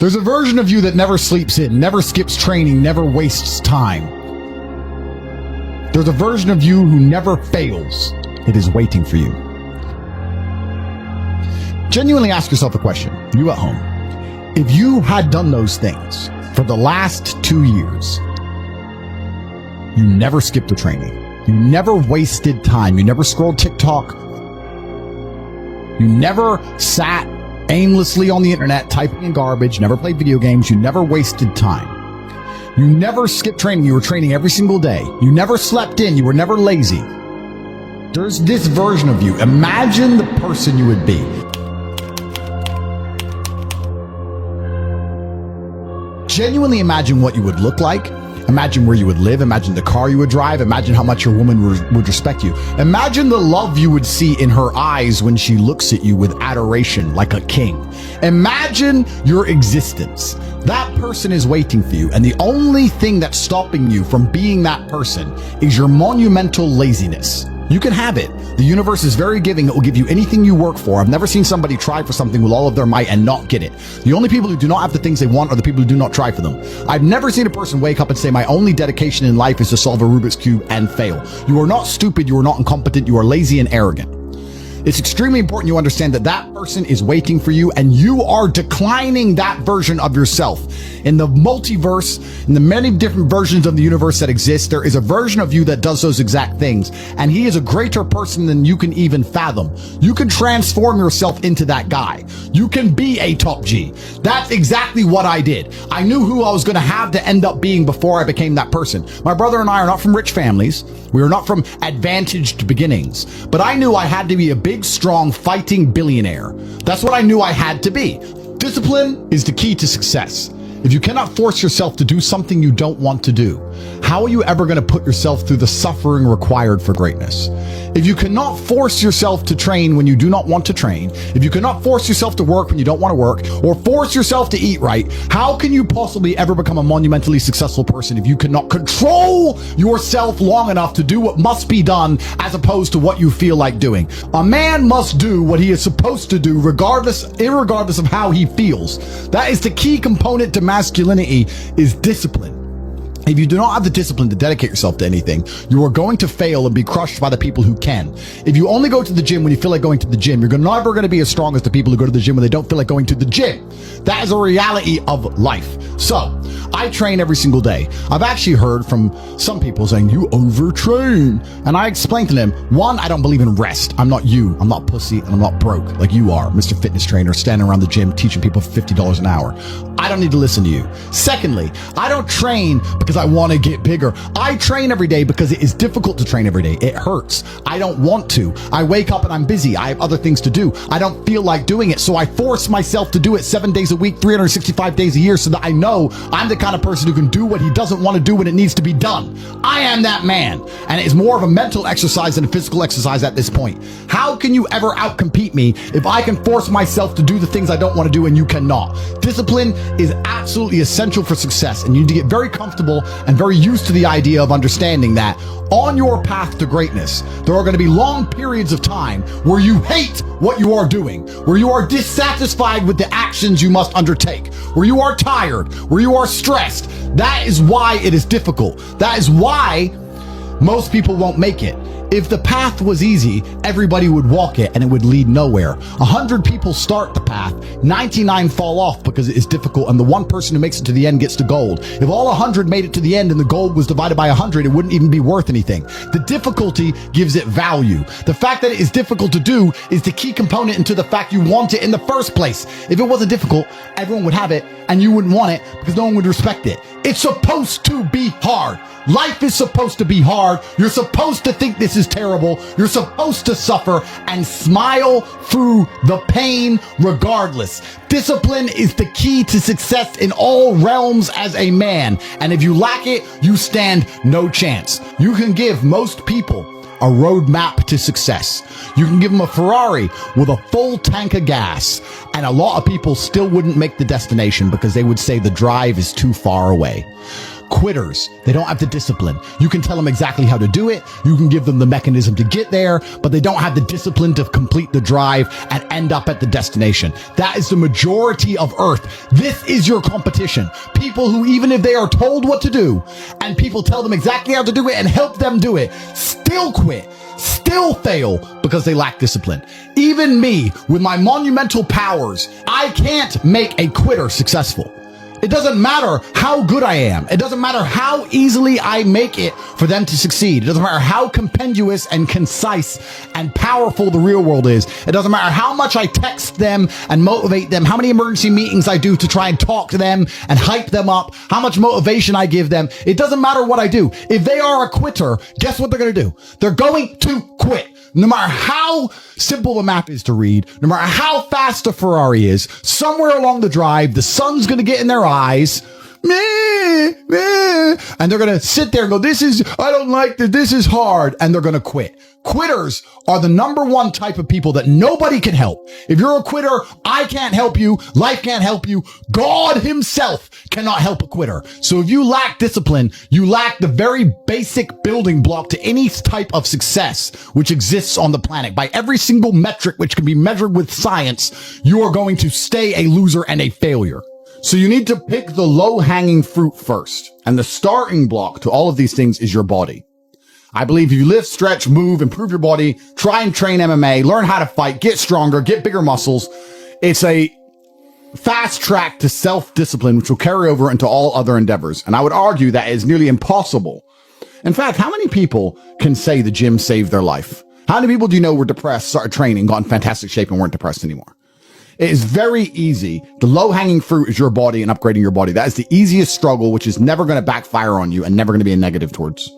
There's a version of you that never sleeps in, never skips training, never wastes time. There's a version of you who never fails. It is waiting for you. Genuinely ask yourself a question, you at home. If you had done those things for the last 2 years, you never skipped a training, you never wasted time, you never scrolled TikTok, you never sat aimlessly on the internet typing in garbage, never played video games, you never wasted time. You never skipped training, you were training every single day. You never slept in, you were never lazy. There's this version of you. Imagine the person you would be. Genuinely imagine what you would look like. Imagine where you would live. Imagine the car you would drive. Imagine how much your woman would respect you. Imagine the love you would see in her eyes when she looks at you with adoration like a king. Imagine your existence. That person is waiting for you, and the only thing that's stopping you from being that person is your monumental laziness. You can have it. The universe is very giving. It will give you anything you work for. I've never seen somebody try for something with all of their might and not get it. The only people who do not have the things they want are the people who do not try for them. I've never seen a person wake up and say, my only dedication in life is to solve a Rubik's Cube and fail. You are not stupid. You are not incompetent. You are lazy and arrogant. It's extremely important you understand that that person is waiting for you, and you are declining that version of yourself. In the multiverse, in the many different versions of the universe that exist, there is a version of you that does those exact things, and he is a greater person than you can even fathom. You can transform yourself into that guy. You can be a top G. That's exactly what I did. I knew who I was going to have to end up being before I became that person. My brother and I are not from rich families. We are not from advantaged beginnings, but I knew I had to be a big, strong, fighting billionaire. That's what I knew I had to be. Discipline is the key to success. If you cannot force yourself to do something you don't want to do, how are you ever going to put yourself through the suffering required for greatness? If you cannot force yourself to train when you do not want to train, if you cannot force yourself to work when you don't want to work, or force yourself to eat right, how can you possibly ever become a monumentally successful person if you cannot control yourself long enough to do what must be done as opposed to what you feel like doing? A man must do what he is supposed to do irregardless of how he feels. That is the key component to masculinity, is discipline. If you do not have the discipline to dedicate yourself to anything, you are going to fail and be crushed by the people who can. If you only go to the gym when you feel like going to the gym, you're never going to be as strong as the people who go to the gym when they don't feel like going to the gym. That is a reality of life. So, I train every single day. I've actually heard from some people saying, you overtrain. And I explained to them, one, I don't believe in rest. I'm not you. I'm not pussy, and I'm not broke like you are, Mr. Fitness Trainer, standing around the gym teaching people for $50 an hour. I don't need to listen to you. Secondly, I don't train because I want to get bigger. I train every day because it is difficult to train every day. It hurts. I don't want to. I wake up and I'm busy. I have other things to do. I don't feel like doing it, so I force myself to do it 7 days a week, 365 days a year, so that I know I'm the kind of person who can do what he doesn't want to do when it needs to be done. I am that man, and it is more of a mental exercise than a physical exercise at this point. How can you ever outcompete me if I can force myself to do the things I don't want to do and you cannot? Discipline is absolutely essential for success, and you need to get very comfortable and very used to the idea of understanding that on your path to greatness, there are going to be long periods of time where you hate what you are doing, where you are dissatisfied with the actions you must undertake, where you are tired, where you are stressed. That is why it is difficult. That is why most people won't make it. If the path was easy, everybody would walk it and it would lead nowhere. 100 people start the path, 99 fall off because it is difficult, and the one person who makes it to the end gets the gold. If all 100 made it to the end and the gold was divided by 100, it wouldn't even be worth anything. The difficulty gives it value. The fact that it is difficult to do is the key component into the fact you want it in the first place. If it wasn't difficult, everyone would have it and you wouldn't want it because no one would respect it. It's supposed to be hard. Life is supposed to be hard. You're supposed to think this is terrible. You're supposed to suffer and smile through the pain regardless. Discipline is the key to success in all realms as a man. And if you lack it, you stand no chance. You can give most people a roadmap to success. You can give them a Ferrari with a full tank of gas, and a lot of people still wouldn't make the destination because they would say the drive is too far away. quitters. They don't have the discipline. You can tell them exactly how to do it. You can give them the mechanism to get there, but they don't have the discipline to complete the drive and end up at the destination. That is the majority of Earth. This is your competition. People who, even if they are told what to do and people tell them exactly how to do it and help them do it, still quit, still fail because they lack discipline. Even me, with my monumental powers, I can't make a quitter successful. It doesn't matter how good I am. It doesn't matter how easily I make it for them to succeed. It doesn't matter how compendious and concise and powerful the real world is. It doesn't matter how much I text them and motivate them, how many emergency meetings I do to try and talk to them and hype them up, how much motivation I give them. It doesn't matter what I do. If they are a quitter, guess what they're going to do? They're going to quit. No matter how simple the map is to read, no matter how fast the Ferrari is, somewhere along the drive, the sun's going to get in their eyes, and they're going to sit there and go, I don't like this, this is hard, and they're going to quit. Quitters are the number one type of people that nobody can help. If you're a quitter, I can't help you, life can't help you, God himself cannot help a quitter. So if you lack discipline, you lack the very basic building block to any type of success which exists on the planet. By every single metric which can be measured with science, you are going to stay a loser and a failure. So you need to pick the low-hanging fruit first. And the starting block to all of these things is your body. I believe if you lift, stretch, move, improve your body, try and train MMA, learn how to fight, get stronger, get bigger muscles, it's a fast track to self-discipline, which will carry over into all other endeavors. And I would argue that is nearly impossible. In fact, how many people can say the gym saved their life? How many people do you know were depressed, started training, got in fantastic shape, and weren't depressed anymore? It is very easy. The low-hanging fruit is your body and upgrading your body. That is the easiest struggle, which is never going to backfire on you and never going to be a negative towards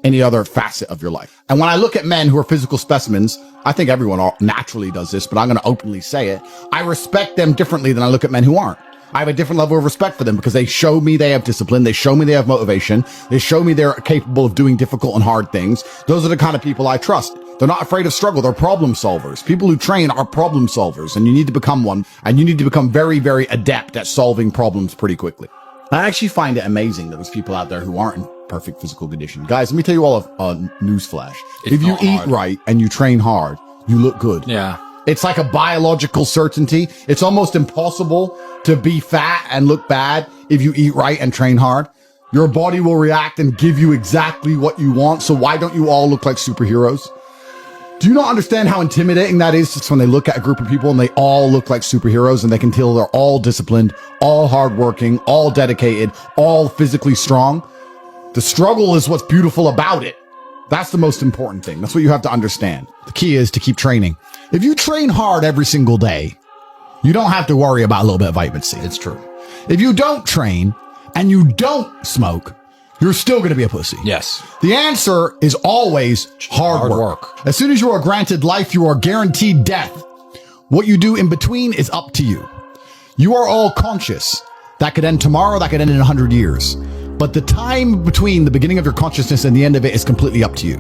any other facet of your life. And when I look at men who are physical specimens, I think everyone naturally does this, but I'm going to openly say it. I respect them differently than I look at men who aren't. I have a different level of respect for them because they show me they have discipline. They show me they have motivation. They show me they're capable of doing difficult and hard things. Those are the kind of people I trust. They're not afraid of struggle. They're problem solvers. People who train are problem solvers, and you need to become one, and you need to become very, very adept at solving problems pretty quickly. I actually find it amazing that there's people out there who aren't in perfect physical condition. Guys, let me tell you all a newsflash. If you eat right and you train hard, you look good. Yeah. It's like a biological certainty. It's almost impossible to be fat and look bad if you eat right and train hard. Your body will react and give you exactly what you want. So why don't you all look like superheroes? Do you not understand how intimidating that is just when they look at a group of people and they all look like superheroes and they can tell they're all disciplined, all hardworking, all dedicated, all physically strong? The struggle is what's beautiful about it. That's the most important thing. That's what you have to understand. The key is to keep training. If you train hard every single day, you don't have to worry about a little bit of vitamin C. It's true. If you don't train and you don't smoke, you're still going to be a pussy. Yes. The answer is always hard work. As soon as you are granted life, you are guaranteed death. What you do in between is up to you. You are all conscious. That could end tomorrow. That could end in 100 years. But the time between the beginning of your consciousness and the end of it is completely up to you.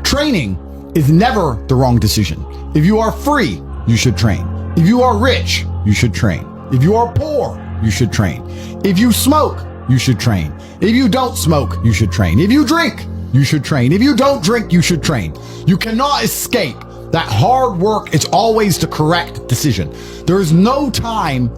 Training is never the wrong decision. If you are free, you should train. If you are rich, you should train. If you are poor, you should train. If you smoke, you should train. If you don't smoke, you should train. If you drink, you should train. If you don't drink, you should train. You cannot escape that hard work is always the correct decision. There is no time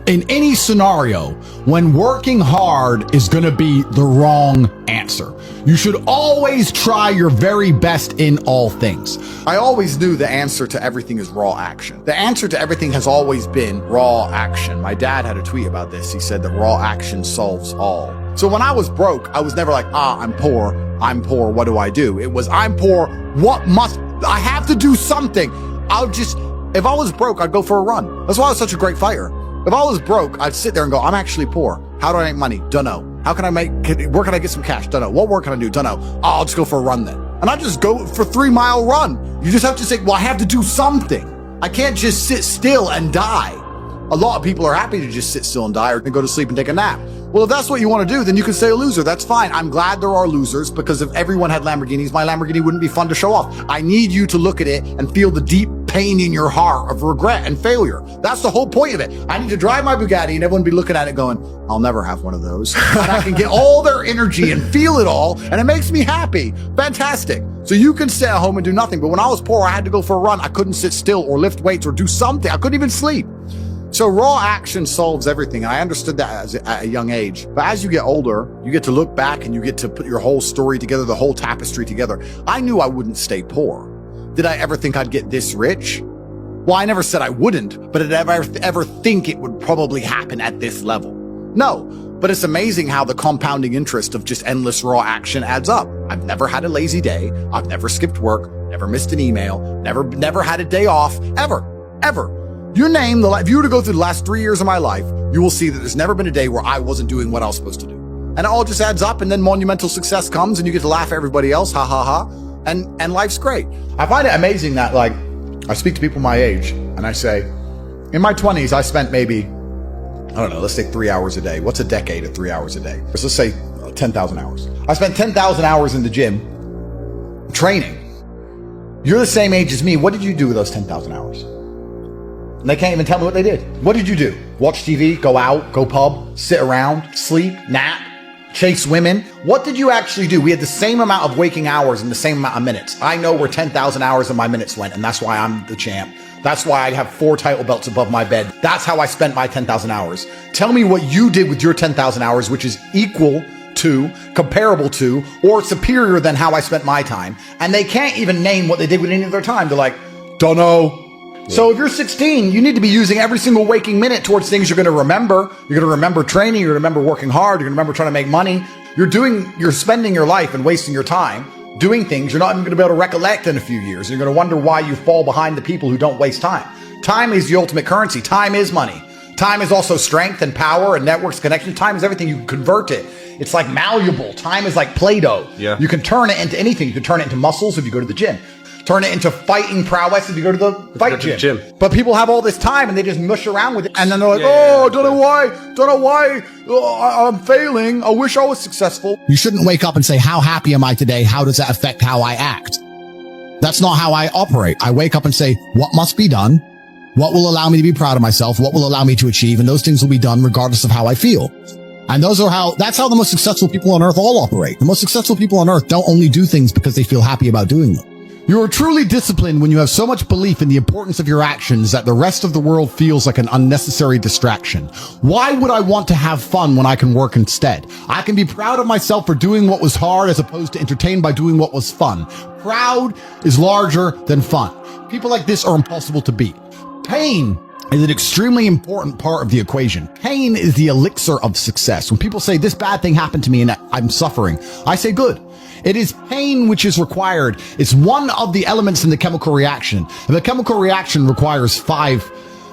in any scenario when working hard is going to be the wrong answer. You should always try your very best in all things. I always knew the answer to everything is raw action. The answer to everything has always been raw action. My dad had a tweet about this. He said that raw action solves all. So when I was broke, I was never like, I'm poor, what do I do? It was, I'm poor, I have to do something. If I was broke, I'd go for a run. That's why I was such a great fighter. If I was broke, I'd sit there and go, I'm actually poor. How do I make money? Dunno. Where can I get some cash? Dunno. What work can I do? Dunno. I'll just go for a run then. And I just go for a 3-mile run. You just have to say, well, I have to do something. I can't just sit still and die. A lot of people are happy to just sit still and die or go to sleep and take a nap. Well, if that's what you want to do, then you can say a loser. That's fine. I'm glad there are losers because if everyone had Lamborghinis, my Lamborghini wouldn't be fun to show off. I need you to look at it and feel the deep pain in your heart of regret and failure. That's the whole point of it. I need to drive my Bugatti and everyone be looking at it going, I'll never have one of those. And I can get all their energy and feel it all, and it makes me happy. Fantastic. So you can sit at home and do nothing. But when I was poor, I had to go for a run. I couldn't sit still or lift weights or do something. I couldn't even sleep. So raw action solves everything. And I understood that at a young age. But as you get older, you get to look back and you get to put your whole story together, the whole tapestry together. I knew I wouldn't stay poor. Did I ever think I'd get this rich? Well, I never said I wouldn't, but did I ever think it would probably happen at this level? No, but it's amazing how the compounding interest of just endless raw action adds up. I've never had a lazy day. I've never skipped work, never missed an email, never had a day off, ever. You name if you were to go through the last 3 years of my life, you will see that there's never been a day where I wasn't doing what I was supposed to do. And it all just adds up, and then monumental success comes and you get to laugh at everybody else, ha ha ha, and life's great. I find it amazing that I speak to people my age and I say, in my 20s, I spent maybe, I don't know, let's say 3 hours a day. What's a decade of 3 hours a day? Let's say 10,000 hours. I spent 10,000 hours in the gym training. You're the same age as me. What did you do with those 10,000 hours? And they can't even tell me what they did. What did you do? Watch TV, go out, go pub, sit around, sleep, nap, chase women? What did you actually do? We had the same amount of waking hours and the same amount of minutes. I know where 10,000 hours of my minutes went, and that's why I'm the champ. That's why I have 4 title belts above my bed. That's how I spent my 10,000 hours. Tell me what you did with your 10,000 hours, which is equal to, comparable to, or superior than how I spent my time. And they can't even name what they did with any of their time. They're like, don't know. Yeah. So if you're 16, you need to be using every single waking minute towards things you're going to remember. You're going to remember training. You're going to remember working hard. You're going to remember trying to make money. You're spending your life and wasting your time doing things you're not even going to be able to recollect in a few years. You're going to wonder why you fall behind the people who don't waste time. Time is the ultimate currency. Time is money. Time is also strength and power and networks, connections. Time is everything. You can convert it. It's like malleable. Time is like Play-Doh. Yeah. You can turn it into anything. You can turn it into muscles if you go to the gym. Turn it into fighting prowess if you go to the fight gym. But people have all this time and they just mush around with it. And then they're like, don't know why I'm failing. I wish I was successful. You shouldn't wake up and say, how happy am I today? How does that affect how I act? That's not how I operate. I wake up and say, what must be done? What will allow me to be proud of myself? What will allow me to achieve? And those things will be done regardless of how I feel. And that's how the most successful people on earth all operate. The most successful people on earth don't only do things because they feel happy about doing them. You are truly disciplined when you have so much belief in the importance of your actions that the rest of the world feels like an unnecessary distraction. Why would I want to have fun when I can work instead? I can be proud of myself for doing what was hard as opposed to entertained by doing what was fun. Proud is larger than fun. People like this are impossible to beat. Pain is an extremely important part of the equation. Pain is the elixir of success. When people say this bad thing happened to me and I'm suffering, I say good. It is pain which is required. It's one of the elements in the chemical reaction. And the chemical reaction requires 5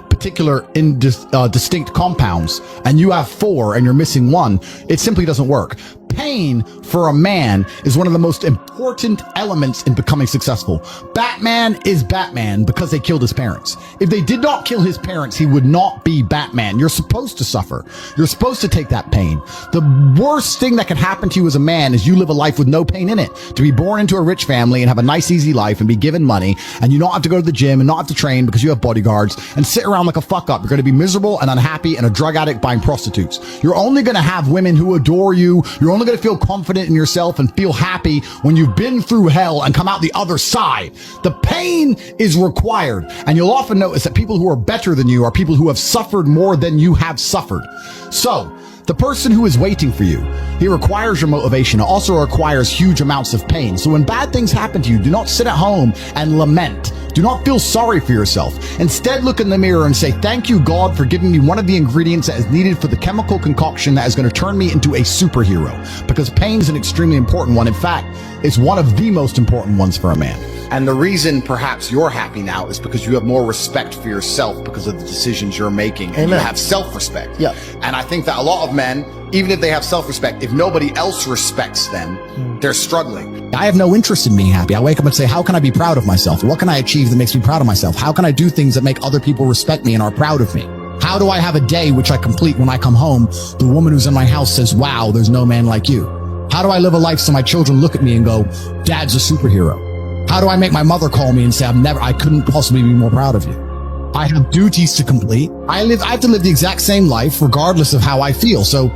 particular distinct compounds, and you have 4 and you're missing 1. It simply doesn't work. Pain for a man is one of the most important elements in becoming successful. Batman is Batman because they killed his parents. If they did not kill his parents, he would not be Batman. You're supposed to suffer. You're supposed to take that pain. The worst thing that can happen to you as a man is you live a life with no pain in it. To be born into a rich family and have a nice, easy life and be given money, and you not have to go to the gym and not have to train because you have bodyguards and sit around like a fuck up. You're going to be miserable and unhappy and a drug addict buying prostitutes. You're only going to have women who adore you. You're only going to feel confident in yourself and feel happy when you've been through hell and come out the other side. The pain is required. And you'll often notice that people who are better than you are people who have suffered more than you have suffered. So, the person who is waiting for you, he requires your motivation. It also requires huge amounts of pain. So when bad things happen to you, do not sit at home and lament. Do not feel sorry for yourself. Instead, look in the mirror and say, thank you, God, for giving me one of the ingredients that is needed for the chemical concoction that is going to turn me into a superhero. Because pain is an extremely important one. In fact, it's one of the most important ones for a man. And the reason perhaps you're happy now is because you have more respect for yourself because of the decisions you're making. And you have self-respect. Yeah. And I think that a lot of men, even if they have self-respect, if nobody else respects them, they're struggling. I have no interest in being happy. I wake up and say, how can I be proud of myself? What can I achieve that makes me proud of myself? How can I do things that make other people respect me and are proud of me? How do I have a day which I complete when I come home? The woman who's in my house says, wow, there's no man like you. How do I live a life so my children look at me and go, Dad's a superhero? How do I make my mother call me and say, I couldn't possibly be more proud of you? I have duties to complete. I have to live the exact same life regardless of how I feel. So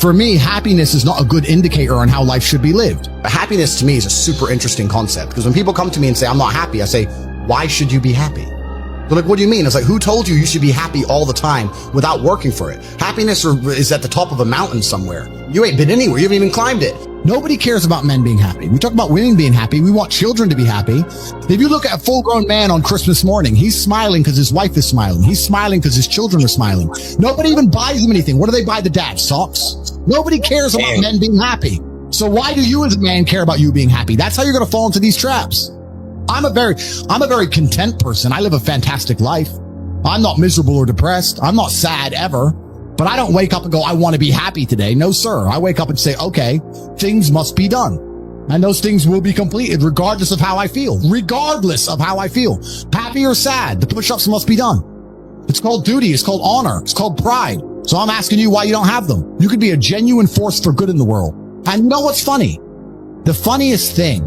for me, happiness is not a good indicator on how life should be lived. But happiness to me is a super interesting concept, because when people come to me and say, I'm not happy, I say, why should you be happy? They're like, what do you mean? It's like, who told you should be happy all the time without working for it? Happiness is at the top of a mountain somewhere. You ain't been anywhere. You haven't even climbed it. Nobody cares about men being happy. We talk about women being happy. We want children to be happy. If you look at a full-grown man on Christmas morning, he's smiling because his wife is smiling. He's smiling because his children are smiling. Nobody even buys him anything. What do they buy the dad? Socks? Nobody cares about men being happy. So why do you as a man care about you being happy? That's how you're going to fall into these traps. I'm a very content person. I live a fantastic life. I'm not miserable or depressed. I'm not sad ever, but I don't wake up and go, I want to be happy today. No, sir. I wake up and say, okay, things must be done. And those things will be completed regardless of how I feel. Regardless of how I feel. Happy or sad, the push-ups must be done. It's called duty. It's called honor. It's called pride. So I'm asking you why you don't have them. You could be a genuine force for good in the world. And you know what's funny? The funniest thing,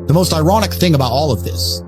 the most ironic thing about all of this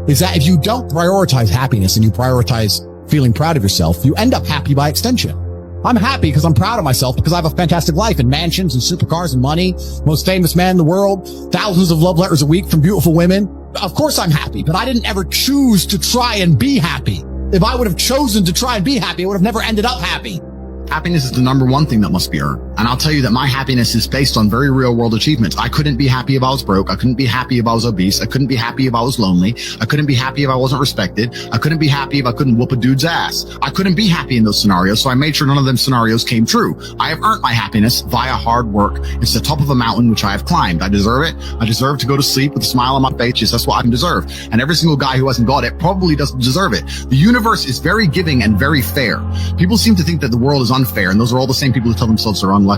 is that if you don't prioritize happiness and you prioritize feeling proud of yourself, you end up happy by extension. I'm happy because I'm proud of myself because I have a fantastic life and mansions and supercars and money, most famous man in the world, thousands of love letters a week from beautiful women. Of course I'm happy, but I didn't ever choose to try and be happy. If I would have chosen to try and be happy, I would have never ended up happy. Happiness is the number one thing that must be earned. And I'll tell you that my happiness is based on very real world achievements. I couldn't be happy if I was broke. I couldn't be happy if I was obese. I couldn't be happy if I was lonely. I couldn't be happy if I wasn't respected. I couldn't be happy if I couldn't whoop a dude's ass. I couldn't be happy in those scenarios, so I made sure none of them scenarios came true. I have earned my happiness via hard work. It's the top of a mountain which I have climbed. I deserve it. I deserve to go to sleep with a smile on my face. Yes, that's what I can deserve. And every single guy who hasn't got it probably doesn't deserve it. The universe is very giving and very fair. People seem to think that the world is unfair, and those are all the same people who tell themselves they're unlucky.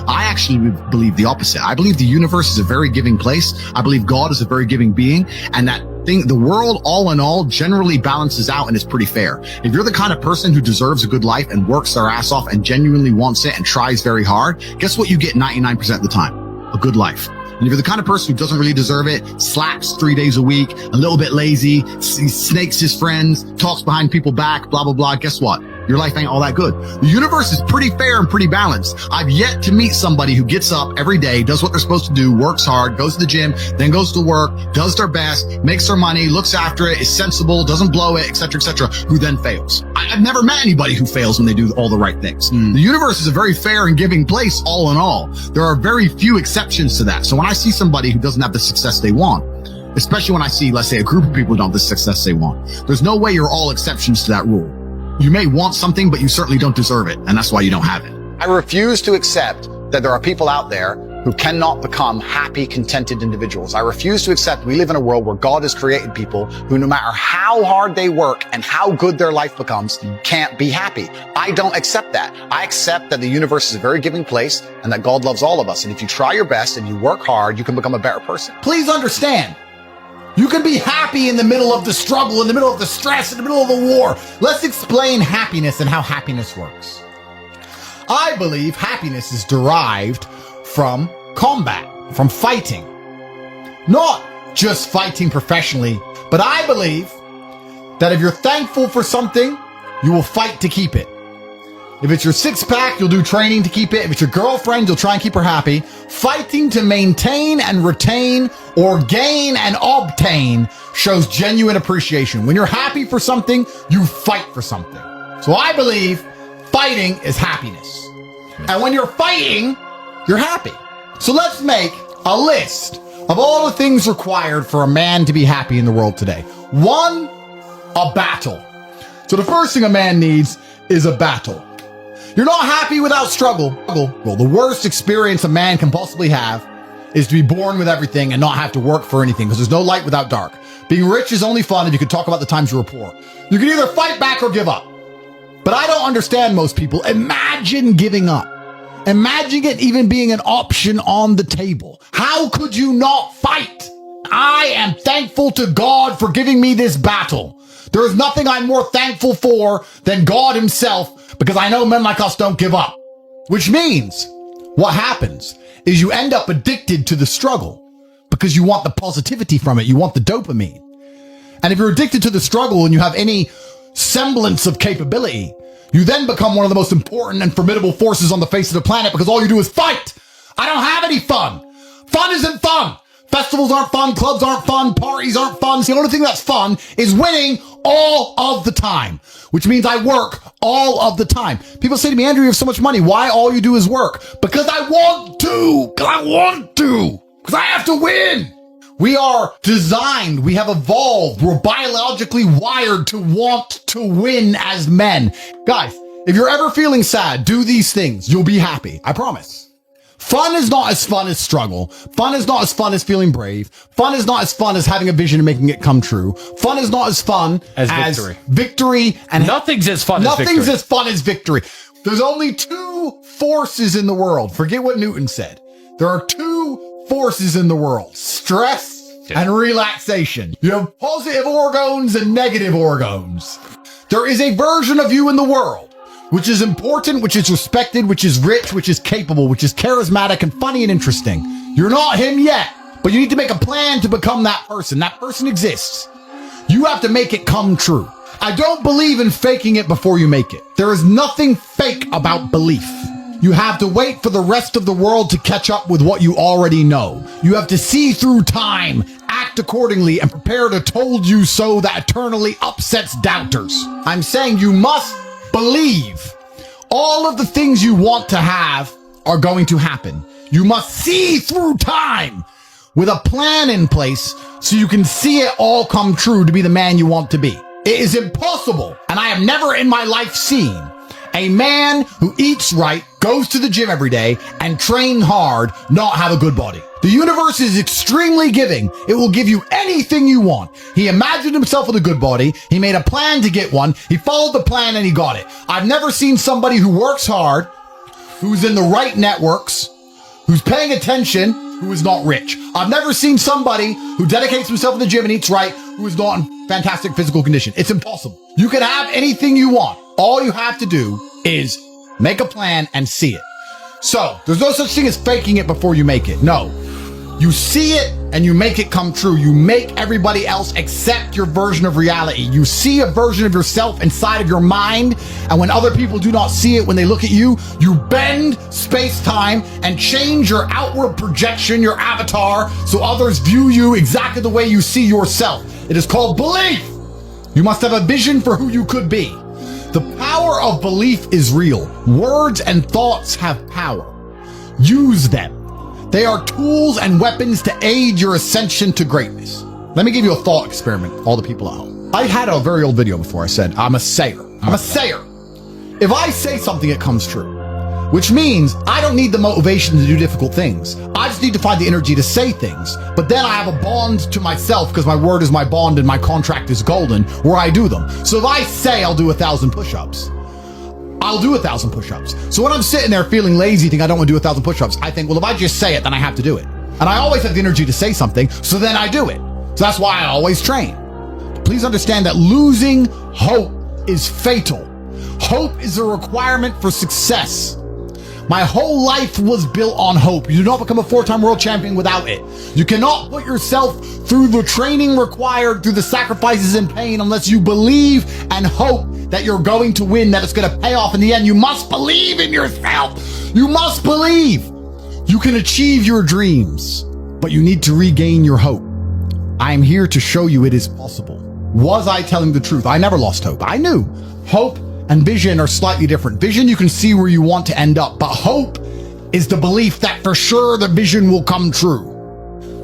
I actually believe the opposite. I believe the universe is a very giving place. I believe God is a very giving being, and that thing, the world all in all generally balances out and is pretty fair. If you're the kind of person who deserves a good life and works their ass off and genuinely wants it and tries very hard, guess what you get 99% of the time? A good life. And if you're the kind of person who doesn't really deserve it, slacks 3 days a week, a little bit lazy, snakes his friends, talks behind people's back, blah, blah, blah, guess what? Your life ain't all that good. The universe is pretty fair and pretty balanced. I've yet to meet somebody who gets up every day, does what they're supposed to do, works hard, goes to the gym, then goes to work, does their best, makes their money, looks after it, is sensible, doesn't blow it, etc., who then fails. I've never met anybody who fails when they do all the right things. The universe is a very fair and giving place all in all. There are very few exceptions to that. So when I see somebody who doesn't have the success they want, especially when I see, let's say, a group of people who don't have the success they want, there's no way you're all exceptions to that rule. You may want something, but you certainly don't deserve it, and that's why you don't have it. I refuse to accept that there are people out there who cannot become happy, contented individuals. I refuse to accept we live in a world where God has created people who, no matter how hard they work and how good their life becomes, can't be happy. I don't accept that. I accept that the universe is a very giving place and that God loves all of us. And if you try your best and you work hard, you can become a better person. Please understand. You can be happy in the middle of the struggle, in the middle of the stress, in the middle of the war. Let's explain happiness and how happiness works. I believe happiness is derived from combat, from fighting. Not just fighting professionally, but I believe that if you're thankful for something, you will fight to keep it. If it's your six-pack, you'll do training to keep it. If it's your girlfriend, you'll try and keep her happy. Fighting to maintain and retain or gain and obtain shows genuine appreciation. When you're happy for something, you fight for something. So I believe fighting is happiness. And when you're fighting, you're happy. So let's make a list of all the things required for a man to be happy in the world today. 1, a battle. So the first thing a man needs is a battle. You're not happy without struggle. Well, the worst experience a man can possibly have is to be born with everything and not have to work for anything, because there's no light without dark. Being rich is only fun if you can talk about the times you were poor. You can either fight back or give up. But I don't understand most people. Imagine giving up. Imagine it even being an option on the table. How could you not fight? I am thankful to God for giving me this battle. There is nothing I'm more thankful for than God himself, because I know men like us don't give up. Which means what happens is you end up addicted to the struggle, because you want the positivity from it. You want the dopamine. And if you're addicted to the struggle and you have any semblance of capability, you then become one of the most important and formidable forces on the face of the planet because all you do is fight. I don't have any fun. Fun isn't fun. Festivals aren't fun. Clubs aren't fun. Parties aren't fun. So the only thing that's fun is winning all of the time, which means I work all of the time. People say to me, Andrew, you have so much money. Why all you do is work? Because I want to. Because I have to win. We are designed. We have evolved. We're biologically wired to want to win as men. Guys, if you're ever feeling sad, do these things. You'll be happy. I promise. Fun is not as fun as struggle. Fun is not as fun as feeling brave. Fun is not as fun as having a vision and making it come true. Fun is not as fun as victory. And nothing's as fun as victory. There's only two forces in the world. Forget what Newton said. There are two forces in the world: stress and relaxation. You have positive organs and negative organs. There is a version of you in the world which is important, which is respected, which is rich, which is capable, which is charismatic and funny and interesting. You're not him yet, but you need to make a plan to become that person. That person exists. You have to make it come true. I don't believe in faking it before you make it. There is nothing fake about belief. You have to wait for the rest of the world to catch up with what you already know. You have to see through time, act accordingly, and prepare to told you so that eternally upsets doubters. I'm saying you must believe all of the things you want to have are going to happen. You must see through time with a plan in place so you can see it all come true to be the man you want to be. It is impossible, and I have never in my life seen a man who eats right, goes to the gym every day, and trains hard not have a good body. The universe is extremely giving. It will give you anything you want. He imagined himself with a good body. He made a plan to get one. He followed the plan and he got it. I've never seen somebody who works hard, who's in the right networks, who's paying attention, who is not rich. I've never seen somebody who dedicates himself to the gym and eats right, who is not in fantastic physical condition. It's impossible. You can have anything you want. All you have to do is make a plan and see it. So there's no such thing as faking it before you make it. No, you see it and you make it come true. You make everybody else accept your version of reality. You see a version of yourself inside of your mind. And when other people do not see it, when they look at you, you bend space-time and change your outward projection, your avatar, so others view you exactly the way you see yourself. It is called belief. You must have a vision for who you could be. The power of belief is real. Words and thoughts have power. Use them. They are tools and weapons to aid your ascension to greatness. Let me give you a thought experiment, all the people at home. I had a very old video before I said, I'm a sayer. I'm a sayer. If I say something, it comes true, which means I don't need the motivation to do difficult things. I just need to find the energy to say things. But then I have a bond to myself because my word is my bond and my contract is golden where I do them. So if I say I'll do 1,000 push-ups, I'll do 1,000 push-ups. So when I'm sitting there feeling lazy, thinking I don't want to do 1,000 push-ups, I think, well, if I just say it, then I have to do it. And I always have the energy to say something, so then I do it. So that's why I always train. Please understand that losing hope is fatal. Hope is a requirement for success. My whole life was built on hope. You do not become a 4-time world champion without it. You cannot put yourself through the training required, through the sacrifices and pain, unless you believe and hope that you're going to win, that it's going to pay off in the end. You must believe in yourself. You must believe. You can achieve your dreams, but you need to regain your hope. I am here to show you it is possible. Was I telling the truth? I never lost hope. I knew hope and vision are slightly different. Vision, you can see where you want to end up, but hope is the belief that for sure the vision will come true.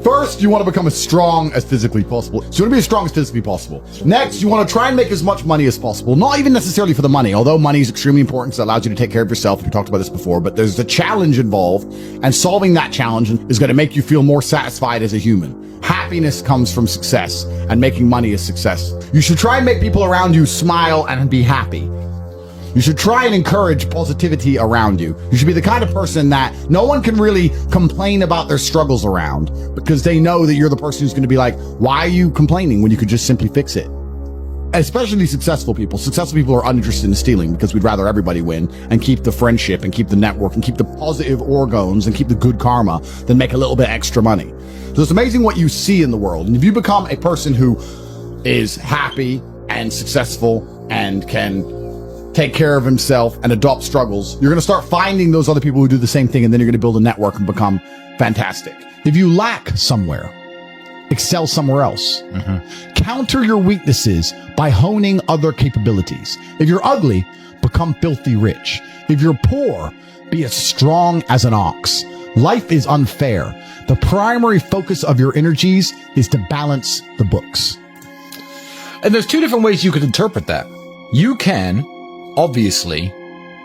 First, you want to become as strong as physically possible. So you want to be as strong as physically possible. Next, you want to try and make as much money as possible. Not even necessarily for the money, although money is extremely important, so it allows you to take care of yourself. We talked about this before, but there's a challenge involved, and solving that challenge is going to make you feel more satisfied as a human. Happiness comes from success, and making money is success. You should try and make people around you smile and be happy. You should try and encourage positivity around you. You should be the kind of person that no one can really complain about their struggles around because they know that you're the person who's going to be like, why are you complaining when you could just simply fix it? especially successful people. Successful people are uninterested in stealing because we'd rather everybody win and keep the friendship and keep the network and keep the positive orgons and keep the good karma than make a little bit extra money. So it's amazing what you see in the world. And if you become a person who is happy and successful and can take care of himself and adopt struggles, you're going to start finding those other people who do the same thing, and then you're going to build a network and become fantastic. If you lack somewhere, excel somewhere else. Counter your weaknesses by honing other capabilities. If you're ugly, become filthy rich. If you're poor, be as strong as an ox. Life is unfair. The primary focus of your energies is to balance the books. And there's two different ways you could interpret that. You can, obviously,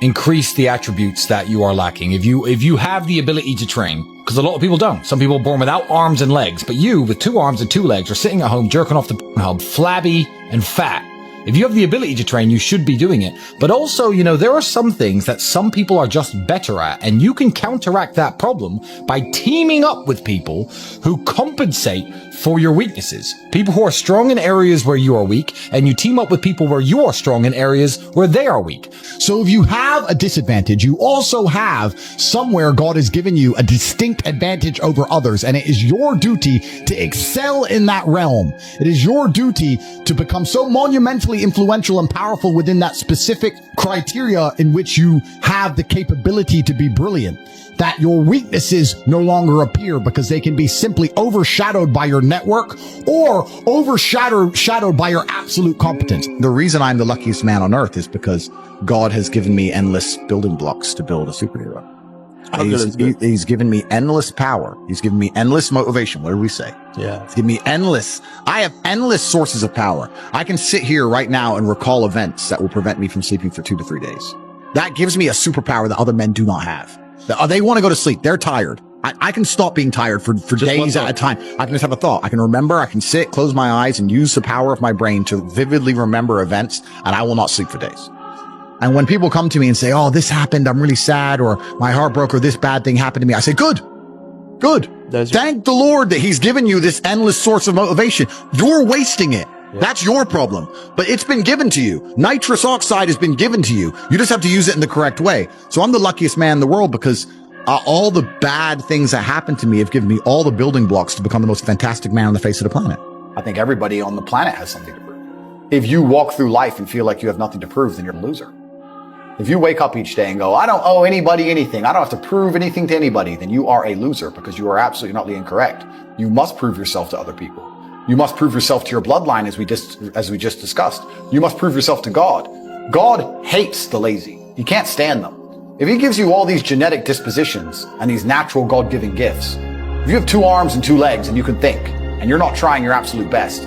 increase the attributes that you are lacking. If you have the ability to train, because a lot of people don't. Some people are born without arms and legs, but you, with 2 arms and 2 legs, are sitting at home jerking off the hub, flabby and fat. If you have the ability to train, you should be doing it. But also, there are some things that some people are just better at, and you can counteract that problem by teaming up with people who compensate for your weaknesses. People who are strong in areas where you are weak, and you team up with people where you are strong in areas where they are weak. So if you have a disadvantage, you also have somewhere God has given you a distinct advantage over others, and it is your duty to excel in that realm. It is your duty to become so monumentally influential and powerful within that specific criteria in which you have the capability to be brilliant, that your weaknesses no longer appear because they can be simply overshadowed by your network or overshadowed by your absolute competence. The reason I'm the luckiest man on earth is because God has given me endless building blocks to build a superhero. He's given me endless power. He's given me endless motivation. What do we say? Yeah. He's given me I have endless sources of power. I can sit here right now and recall events that will prevent me from sleeping for 2 to 3 days. That gives me a superpower that other men do not have. They want to go to sleep. They're tired. I can stop being tired for days at a time. I can just have a thought. I can remember. I can sit, close my eyes, and use the power of my brain to vividly remember events, and I will not sleep for days. And when people come to me and say, oh, this happened, I'm really sad, or my heart broke, or this bad thing happened to me, I say, good. Thank the Lord that he's given you this endless source of motivation. You're wasting it. Yeah. That's your problem. But it's been given to you. Nitrous oxide has been given to you. You just have to use it in the correct way. So I'm the luckiest man in the world because all the bad things that happened to me have given me all the building blocks to become the most fantastic man on the face of the planet. I think everybody on the planet has something to prove. If you walk through life and feel like you have nothing to prove, then you're a loser. If you wake up each day and go, I don't owe anybody anything, I don't have to prove anything to anybody, then you are a loser because you are absolutely not incorrect. You must prove yourself to other people. You must prove yourself to your bloodline, as we just discussed. You must prove yourself to God. God hates the lazy. He can't stand them. If he gives you all these genetic dispositions and these natural God-given gifts, if you have 2 arms and 2 legs and you can think, and you're not trying your absolute best,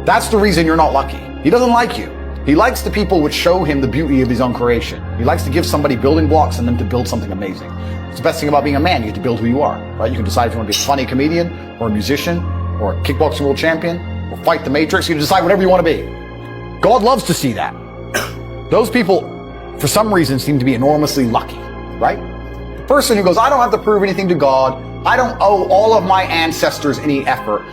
that's the reason you're not lucky. He doesn't like you. He likes the people which show him the beauty of his own creation. He likes to give somebody building blocks and them to build something amazing. It's the best thing about being a man. You get to build who you are, right? You can decide if you want to be a funny comedian or a musician or a kickboxing world champion or fight the Matrix. You can decide whatever you want to be. God loves to see that. Those people, for some reason, seem to be enormously lucky, right? The person who goes, I don't have to prove anything to God. I don't owe all of my ancestors any effort.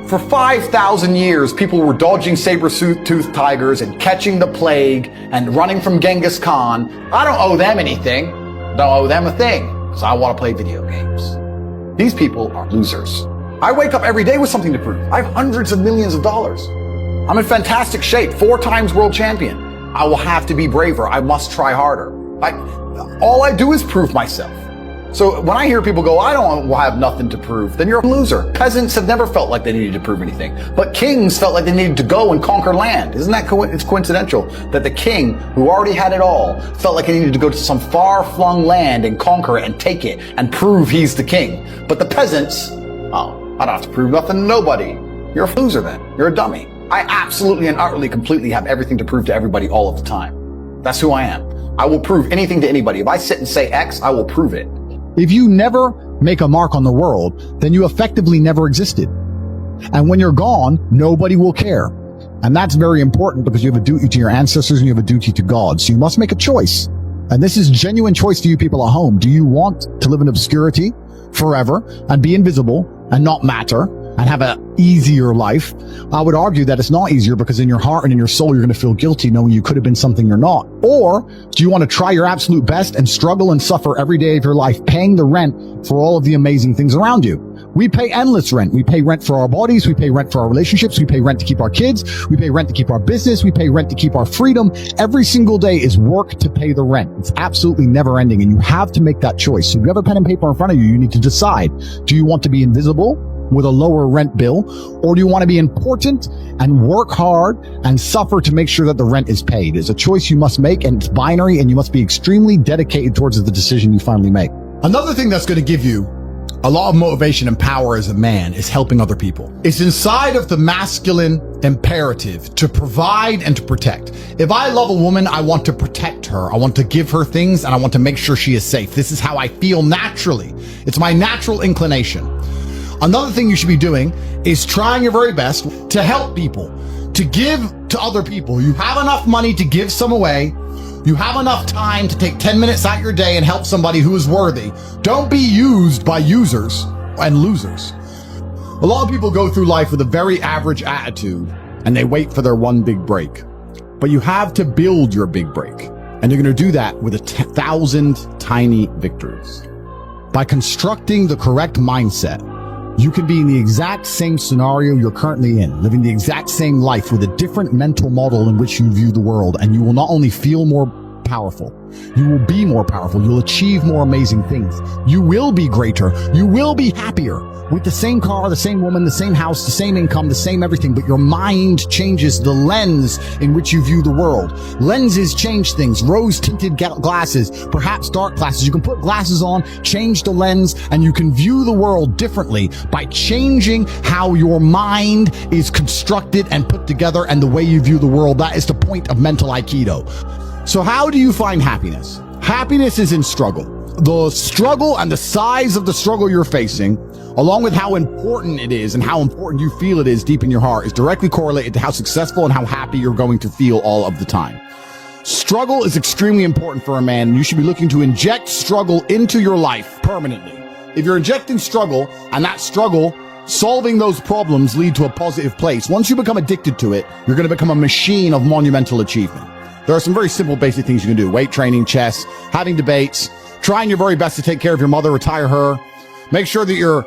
For 5,000 years, people were dodging saber-toothed tigers and catching the plague and running from Genghis Khan. I don't owe them anything. Don't owe them a thing because I want to play video games. These people are losers. I wake up every day with something to prove. I have hundreds of millions of dollars. I'm in fantastic shape, 4 times world champion. I will have to be braver. I must try harder. All I do is prove myself. So when I hear people go, I don't have nothing to prove, then you're a loser. Peasants have never felt like they needed to prove anything, but kings felt like they needed to go and conquer land. Isn't that it's coincidental that the king, who already had it all, felt like he needed to go to some far-flung land and conquer it and take it and prove he's the king. But the peasants, I don't have to prove nothing to nobody. You're a loser then. You're a dummy. I absolutely and utterly completely have everything to prove to everybody all of the time. That's who I am. I will prove anything to anybody. If I sit and say X, I will prove it. If you never make a mark on the world, then you effectively never existed. And when you're gone, nobody will care. And that's very important because you have a duty to your ancestors and you have a duty to God. So you must make a choice. And this is genuine choice to you people at home. Do you want to live in obscurity forever and be invisible and not matter? and have an easier life, I would argue that it's not easier, because in your heart and in your soul, you're going to feel guilty knowing you could have been something you're not. Or do you want to try your absolute best and struggle and suffer every day of your life paying the rent for all of the amazing things around you? We pay endless rent. We pay rent for our bodies. We pay rent for our relationships. We pay rent to keep our kids. We pay rent to keep our business. We pay rent to keep our freedom. Every single day is work to pay the rent. It's absolutely never ending, and you have to make that choice. So if you have a pen and paper in front of you, you need to decide. Do you want to be invisible with a lower rent bill, or do you want to be important and work hard and suffer to make sure that the rent is paid? It's a choice you must make, and it's binary, and you must be extremely dedicated towards the decision you finally make. Another thing that's going to give you a lot of motivation and power as a man is helping other people. It's inside of the masculine imperative to provide and to protect. If I love a woman, I want to protect her. I want to give her things, and I want to make sure she is safe. This is how I feel naturally. It's my natural inclination. Another thing you should be doing is trying your very best to help people, to give to other people. You have enough money to give some away. You have enough time to take 10 minutes out your day and help somebody who is worthy. Don't be used by users and losers. A lot of people go through life with a very average attitude, and they wait for their one big break. But you have to build your big break, and you're going to do that with 1,000 tiny victories. By constructing the correct mindset, you can be in the exact same scenario you're currently in, living the exact same life with a different mental model in which you view the world, and you will not only feel more powerful, you will be more powerful, you'll achieve more amazing things, you will be greater, you will be happier, with the same car, the same woman, the same house, the same income, the same everything, but your mind changes the lens in which you view the world. Lenses change things. Rose-tinted glasses, perhaps dark glasses. You can put glasses on, change the lens, and you can view the world differently by changing how your mind is constructed and put together and the way you view the world. That is the point of mental Aikido. So how do you find happiness? Happiness is in struggle. The struggle and the size of the struggle you're facing, along with how important it is and how important you feel it is deep in your heart, is directly correlated to how successful and how happy you're going to feel all of the time. Struggle is extremely important for a man, and you should be looking to inject struggle into your life permanently. If you're injecting struggle, and that struggle, solving those problems lead to a positive place, once you become addicted to it, you're going to become a machine of monumental achievement. There are some very simple basic things you can do. Weight training, chess, having debates, trying your very best to take care of your mother, retire her, make sure that your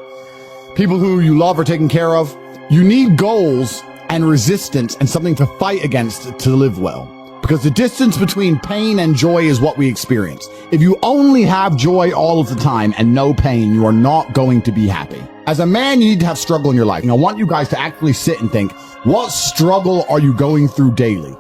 people who you love are taken care of. You need goals and resistance and something to fight against to live well. Because the distance between pain and joy is what we experience. If you only have joy all of the time and no pain, you are not going to be happy. As a man, you need to have struggle in your life. And I want you guys to actually sit and think, what struggle are you going through daily?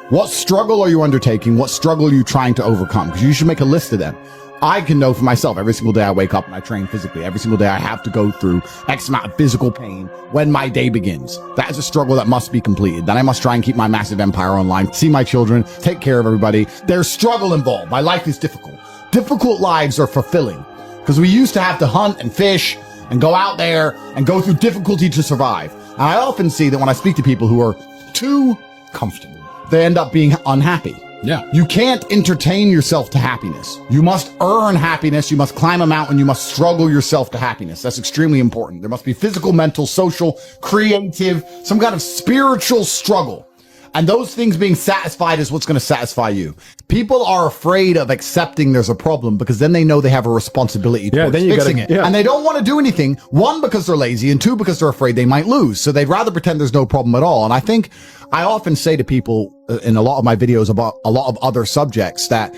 What struggle are you undertaking? What struggle are you trying to overcome? Because you should make a list of them. I can know for myself, every single day I wake up and I train physically. Every single day I have to go through X amount of physical pain when my day begins. That is a struggle that must be completed. Then I must try and keep my massive empire online, see my children, take care of everybody. There's struggle involved. My life is difficult. Difficult lives are fulfilling because we used to have to hunt and fish and go out there and go through difficulty to survive. And I often see that when I speak to people who are too comfortable, they end up being unhappy. Yeah. You can't entertain yourself to happiness. You must earn happiness. You must climb a mountain. You must struggle yourself to happiness. That's extremely important. There must be physical, mental, social, creative, some kind of spiritual struggle. And those things being satisfied is what's going to satisfy you. People are afraid of accepting there's a problem because then they know they have a responsibility towards fixing it. Yeah. And they don't want to do anything, one, because they're lazy, and two, because they're afraid they might lose. So they'd rather pretend there's no problem at all. And I think I often say to people in a lot of my videos about a lot of other subjects that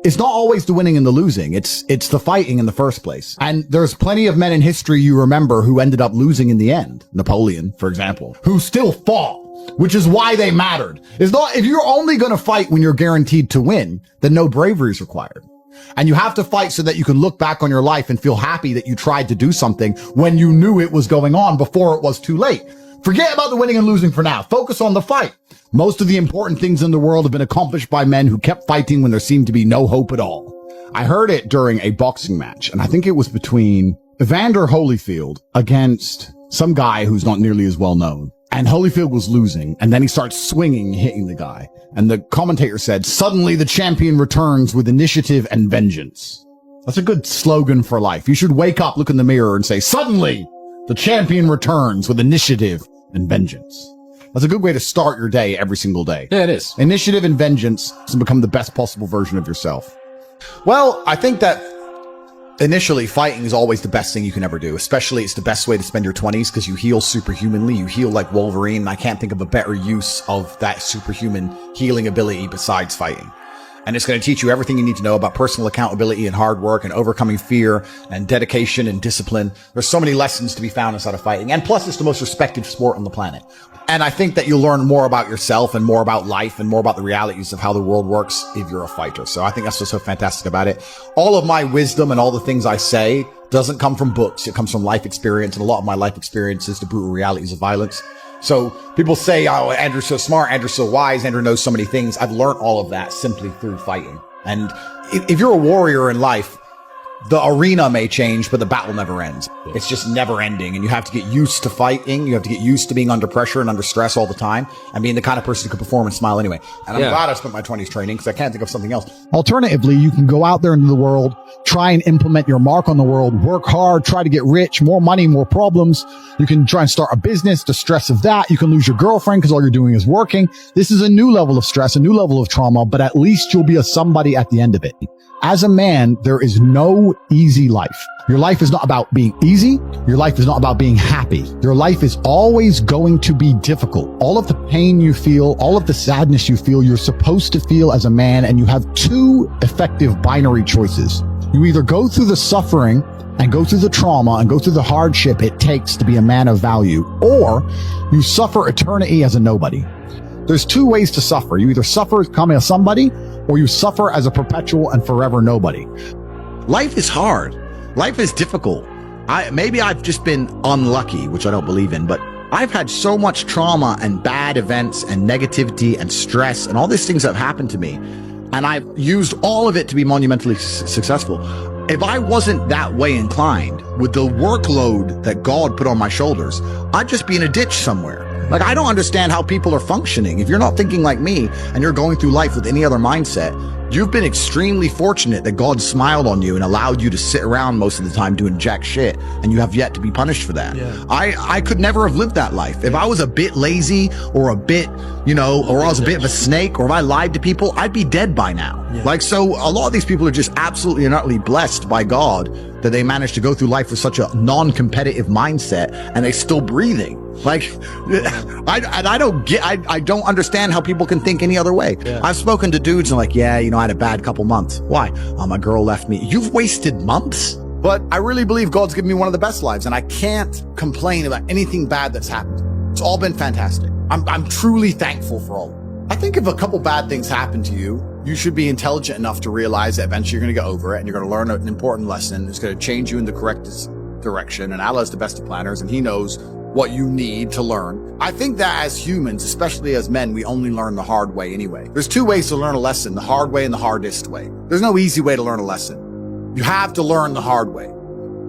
it's not always the winning and the losing. It's the fighting in the first place. And there's plenty of men in history you remember who ended up losing in the end. Napoleon, for example, who still fought, which is why they mattered. It's not, if you're only going to fight when you're guaranteed to win, then no bravery is required. And you have to fight so that you can look back on your life and feel happy that you tried to do something when you knew it was going on before it was too late. Forget about the winning and losing for now. Focus on the fight. Most of the important things in the world have been accomplished by men who kept fighting when there seemed to be no hope at all. I heard it during a boxing match, and I think it was between Evander Holyfield against some guy who's not nearly as well known. And Holyfield was losing, and then he starts swinging, hitting the guy. And the commentator said, "Suddenly the champion returns with initiative and vengeance." That's a good slogan for life. You should wake up, look in the mirror, and say, "Suddenly The champion returns with initiative and vengeance. That's a good way to start your day every single day. Yeah, it is. Initiative and vengeance to become the best possible version of yourself. Well, I think that initially fighting is always the best thing you can ever do. Especially it's the best way to spend your 20s because you heal superhumanly. You heal like Wolverine. And I can't think of a better use of that superhuman healing ability besides fighting. And it's going to teach you everything you need to know about personal accountability and hard work and overcoming fear and dedication and discipline. There's so many lessons to be found inside of fighting. And plus, it's the most respected sport on the planet. And I think that you'll learn more about yourself and more about life and more about the realities of how the world works if you're a fighter. So I think that's what's so fantastic about it. All of my wisdom and all the things I say doesn't come from books. It comes from life experience. And a lot of my life experience is the brutal realities of violence. So people say, oh, Andrew's so smart, Andrew's so wise, Andrew knows so many things. I've learned all of that simply through fighting. And if you're a warrior in life, the arena may change, but the battle never ends. It's just never ending. And you have to get used to fighting. You have to get used to being under pressure and under stress all the time and being the kind of person who can perform and smile anyway. And I'm glad I spent my 20s training because I can't think of something else. Alternatively, you can go out there into the world, try and implement your mark on the world, work hard, try to get rich, more money, more problems. You can try and start a business, the stress of that. You can lose your girlfriend because all you're doing is working. This is a new level of stress, a new level of trauma, but at least you'll be a somebody at the end of it. As a man, there is no easy life. Your life is not about being easy. Your life is not about being happy. Your life is always going to be difficult. All of the pain you feel, all of the sadness you feel, you're supposed to feel as a man, and you have two effective binary choices. You either go through the suffering and go through the trauma and go through the hardship it takes to be a man of value, or you suffer eternity as a nobody. There's two ways to suffer. You either suffer as becoming a somebody, or you suffer as a perpetual and forever nobody. Life is hard. Life is difficult. Maybe I've just been unlucky, which I don't believe in, but I've had so much trauma and bad events and negativity and stress and all these things that have happened to me. And I've used all of it to be monumentally successful. If I wasn't that way inclined with the workload that God put on my shoulders, I'd just be in a ditch somewhere. Like, I don't understand how people are functioning. If you're not thinking like me and you're going through life with any other mindset, you've been extremely fortunate that God smiled on you and allowed you to sit around most of the time doing jack shit, and you have yet to be punished for that. Yeah. I could never have lived that life. If I was a bit lazy or a bit, or I was a bit of a snake, or if I lied to people, I'd be dead by now. Yeah. Like, so a lot of these people are just absolutely and utterly blessed by God that they managed to go through life with such a non-competitive mindset and they're still breathing. Like, I don't understand how people can think any other way. Yeah. I've spoken to dudes and like, I had a bad couple months. Why? Oh, my girl left me. You've wasted months? But I really believe God's given me one of the best lives, and I can't complain about anything bad that's happened. It's all been fantastic. I'm truly thankful for all. I think if a couple bad things happen to you, you should be intelligent enough to realize that eventually you're going to get over it and you're going to learn an important lesson. It's going to change you in the correct direction. And Allah's the best of planners, and he knows what you need to learn. I think that as humans, especially as men, we only learn the hard way anyway. There's two ways to learn a lesson, the hard way and the hardest way. There's no easy way to learn a lesson. You have to learn the hard way.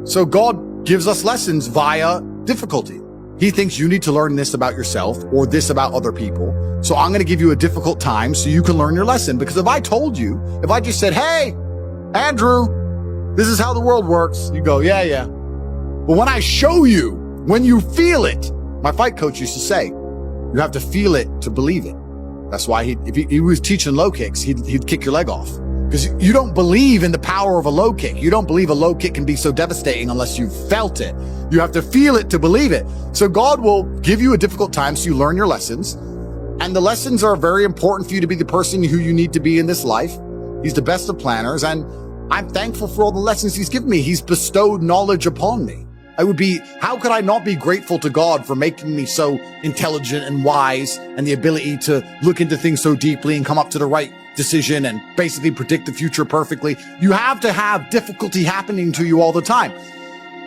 So God gives us lessons via difficulty. He thinks you need to learn this about yourself or this about other people. So I'm going to give you a difficult time so you can learn your lesson. Because if I told you, if I just said, hey, Andrew, this is how the world works, you go, yeah. But when I show you, when you feel it, my fight coach used to say, you have to feel it to believe it. That's why if he was teaching low kicks, he'd kick your leg off. Because you don't believe in the power of a low kick. You don't believe a low kick can be so devastating unless you've felt it. You have to feel it to believe it. So God will give you a difficult time so you learn your lessons. And the lessons are very important for you to be the person who you need to be in this life. He's the best of planners. And I'm thankful for all the lessons he's given me. He's bestowed knowledge upon me. How could I not be grateful to God for making me so intelligent and wise and the ability to look into things so deeply and come up to the right decision and basically predict the future perfectly? You have to have difficulty happening to you all the time.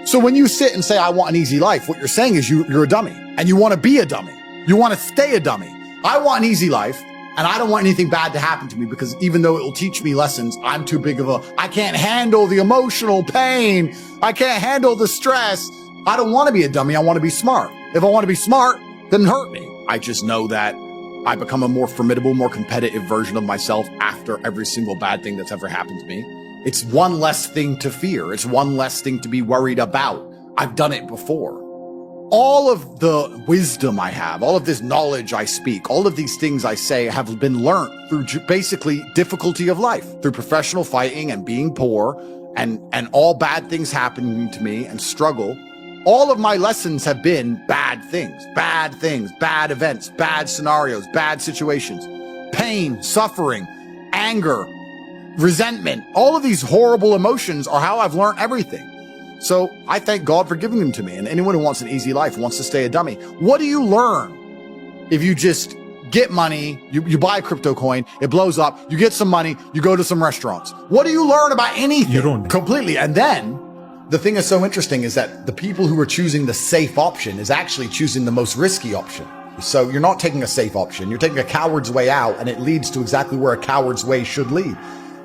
So when you sit and say, I want an easy life, what you're saying is you're a dummy and you want to be a dummy. You want to stay a dummy. I want an easy life. And I don't want anything bad to happen to me because even though it will teach me lessons, I'm too big of I can't handle the emotional pain. I can't handle the stress. I don't want to be a dummy. I want to be smart. If I want to be smart, then hurt me. I just know that I become a more formidable, more competitive version of myself after every single bad thing that's ever happened to me. It's one less thing to fear. It's one less thing to be worried about. I've done it before. all of the wisdom I have, all of this knowledge I speak, all of these things I say have been learned through basically difficulty of life, through professional fighting and being poor and all bad things happening to me and struggle. All of my lessons have been bad things, bad events, bad scenarios, bad situations, pain, suffering, anger, resentment. All of these horrible emotions are how I've learned everything. So I thank God for giving them to me. And anyone who wants an easy life wants to stay a dummy. What do you learn if you just get money, you buy a crypto coin, it blows up, you get some money, you go to some restaurants? What do you learn about anything? You don't. Completely. And then the thing that's so interesting is that the people who are choosing the safe option is actually choosing the most risky option. So you're not taking a safe option. You're taking a coward's way out, and it leads to exactly where a coward's way should lead.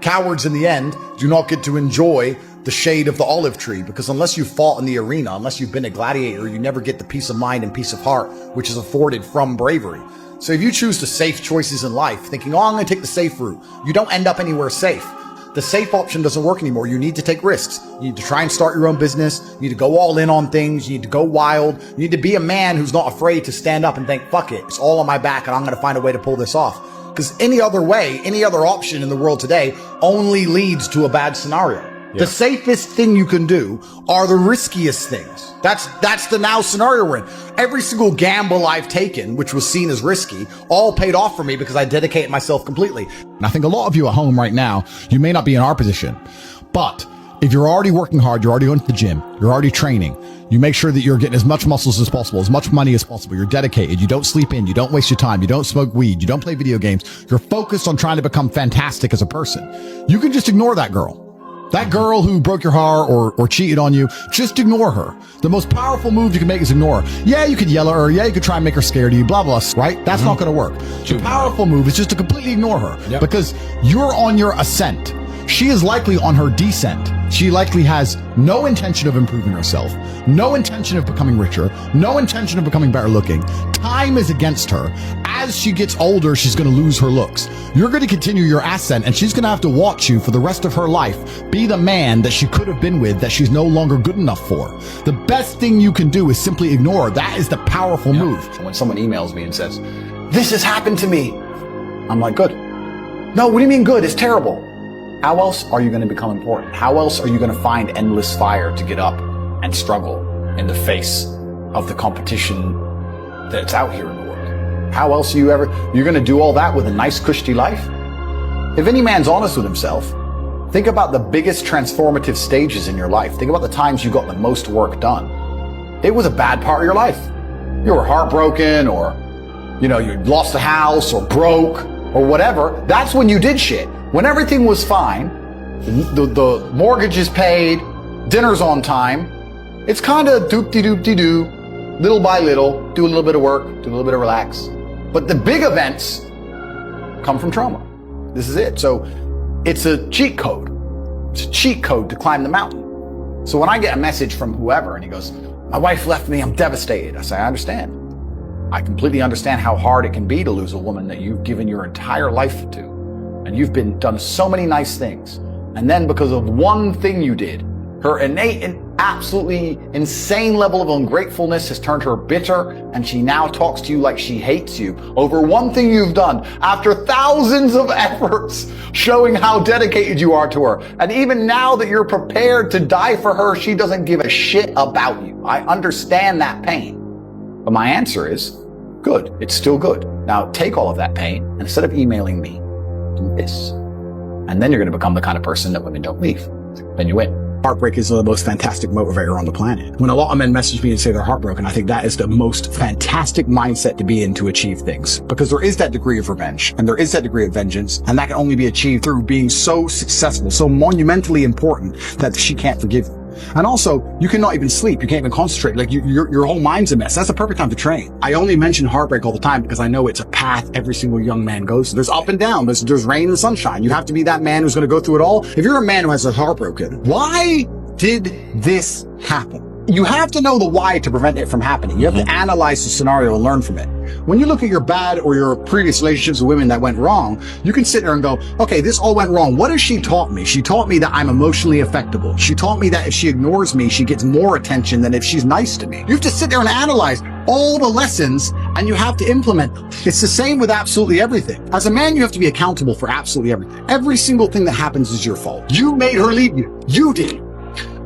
Cowards in the end do not get to enjoy the shade of the olive tree, because unless you fought in the arena, unless you've been a gladiator, you never get the peace of mind and peace of heart, which is afforded from bravery. So if you choose the safe choices in life, thinking, oh, I'm going to take the safe route, you don't end up anywhere safe. The safe option doesn't work anymore. You need to take risks. You need to try and start your own business. You need to go all in on things. You need to go wild. You need to be a man who's not afraid to stand up and think, fuck it, it's all on my back and I'm going to find a way to pull this off. Because any other way, any other option in the world today only leads to a bad scenario. Yeah. The safest thing you can do are the riskiest things. That's the now scenario we're in. Every single gamble I've taken, which was seen as risky, all paid off for me because I dedicated myself completely. And I think a lot of you at home right now, you may not be in our position, but if you're already working hard, you're already going to the gym, you're already training, you make sure that you're getting as much muscles as possible, as much money as possible, you're dedicated, you don't sleep in, you don't waste your time, you don't smoke weed, you don't play video games, you're focused on trying to become fantastic as a person. You can just ignore that girl. That girl who broke your heart or cheated on you, just ignore her. The most powerful move you can make is ignore her. Yeah, you could yell at her. Yeah, you could try and make her scared of you, blah, blah, right? That's not going to work. The powerful move is just to completely ignore her because you're on your ascent. She is likely on her descent. She likely has no intention of improving herself, no intention of becoming richer, no intention of becoming better looking. Time is against her. As she gets older, she's going to lose her looks. You're going to continue your ascent, and she's going to have to watch you for the rest of her life be the man that she could have been with that she's no longer good enough for. The best thing you can do is simply ignore her. That is the powerful move. When someone emails me and says, this has happened to me, I'm like, good. No, what do you mean good? It's terrible. How else are you going to become important? How else are you going to find endless fire to get up and struggle in the face of the competition that's out here in the world? How else are you're going to do all that with a nice, cushy life? If any man's honest with himself, think about the biggest transformative stages in your life. Think about the times you got the most work done. It was a bad part of your life. You were heartbroken, or, you lost a house, or broke, or whatever. That's when you did shit. When everything was fine, the mortgage is paid, dinner's on time, it's kind of doop-de-doop-de-doo, little by little, do a little bit of work, do a little bit of relax. But the big events come from trauma. This is it. So it's a cheat code. It's a cheat code to climb the mountain. So when I get a message from whoever and he goes, my wife left me, I'm devastated. I say, I understand. I completely understand how hard it can be to lose a woman that you've given your entire life to. And you've done so many nice things. And then because of one thing you did, her innate and absolutely insane level of ungratefulness has turned her bitter, and she now talks to you like she hates you over one thing you've done after thousands of efforts showing how dedicated you are to her. And even now that you're prepared to die for her, she doesn't give a shit about you. I understand that pain. But my answer is, good. It's still good. Now take all of that pain, and instead of emailing me, do this. And then you're going to become the kind of person that women don't leave. Then you win. Heartbreak is the most fantastic motivator on the planet. When a lot of men message me and say they're heartbroken, I think that is the most fantastic mindset to be in to achieve things. Because there is that degree of revenge, and there is that degree of vengeance, and that can only be achieved through being so successful, so monumentally important that she can't forgive you. And also, you cannot even sleep. You can't even concentrate. Like your whole mind's a mess. That's the perfect time to train. I only mention heartbreak all the time because I know it's a path every single young man goes through. There's up and down. There's rain and sunshine. You have to be that man who's going to go through it all. If you're a man who has a heartbroken, why did this happen? You have to know the why to prevent it from happening. You have to analyze the scenario and learn from it. when you look at your bad or your previous relationships with women that went wrong, you can sit there and go, okay, this all went wrong. What has she taught me? She taught me that I'm emotionally affectable. She taught me that if she ignores me, she gets more attention than if she's nice to me. You have to sit there and analyze all the lessons and you have to implement them. It's the same with absolutely everything. As a man, you have to be accountable for absolutely everything. Every single thing that happens is your fault. You made her leave you. You did.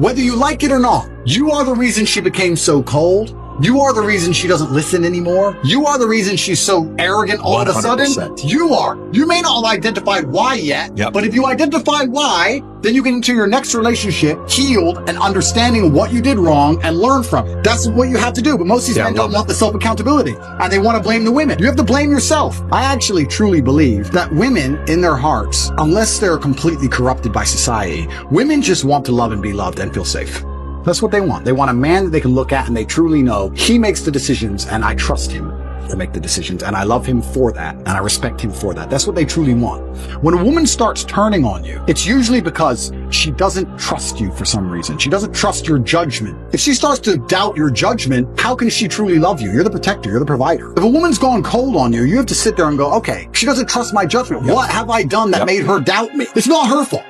Whether you like it or not, you are the reason she became so cold. You are the reason she doesn't listen anymore. You are the reason she's so arrogant all of a sudden. You are. You may not have identified why yet, but if you identify why, then you get into your next relationship healed and understanding what you did wrong and learn from it. That's what you have to do. But most of these men don't want the self-accountability and they want to blame the women. You have to blame yourself. I actually truly believe that women in their hearts, unless they're completely corrupted by society, women just want to love and be loved and feel safe. That's what they want. They want a man that they can look at and they truly know he makes the decisions and I trust him to make the decisions and I love him for that and I respect him for that. That's what they truly want. When a woman starts turning on you, it's usually because she doesn't trust you for some reason. She doesn't trust your judgment. If she starts to doubt your judgment, how can she truly love you? You're the protector. You're the provider. If a woman's gone cold on you, you have to sit there and go, okay, she doesn't trust my judgment. What have I done that made her doubt me? It's not her fault.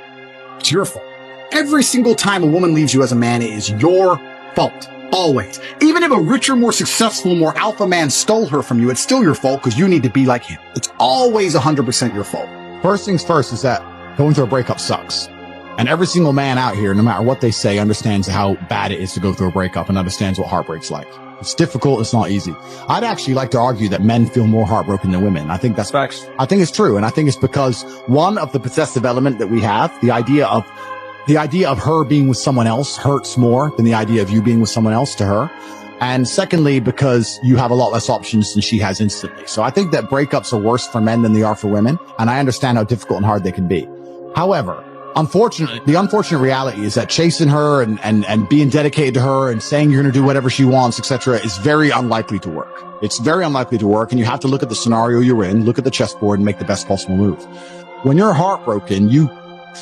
It's your fault. Every single time a woman leaves you as a man, it is your fault. Always. Even if a richer, more successful, more alpha man stole her from you, it's still your fault because you need to be like him. It's always 100% your fault. First things first is that going through a breakup sucks. And every single man out here, no matter what they say, understands how bad it is to go through a breakup and understands what heartbreak's like. It's difficult. It's not easy. I'd actually like to argue that men feel more heartbroken than women. I think that's facts. I think it's true. And I think it's because one of the possessive element that we have, the idea of her being with someone else hurts more than the idea of you being with someone else to her. And secondly, because you have a lot less options than she has instantly. So I think that breakups are worse for men than they are for women. And I understand how difficult and hard they can be. However, unfortunately, the unfortunate reality is that chasing her and being dedicated to her and saying you're going to do whatever she wants, etc., is very unlikely to work. It's very unlikely to work. And you have to look at the scenario you're in, look at the chessboard and make the best possible move. When you're heartbroken,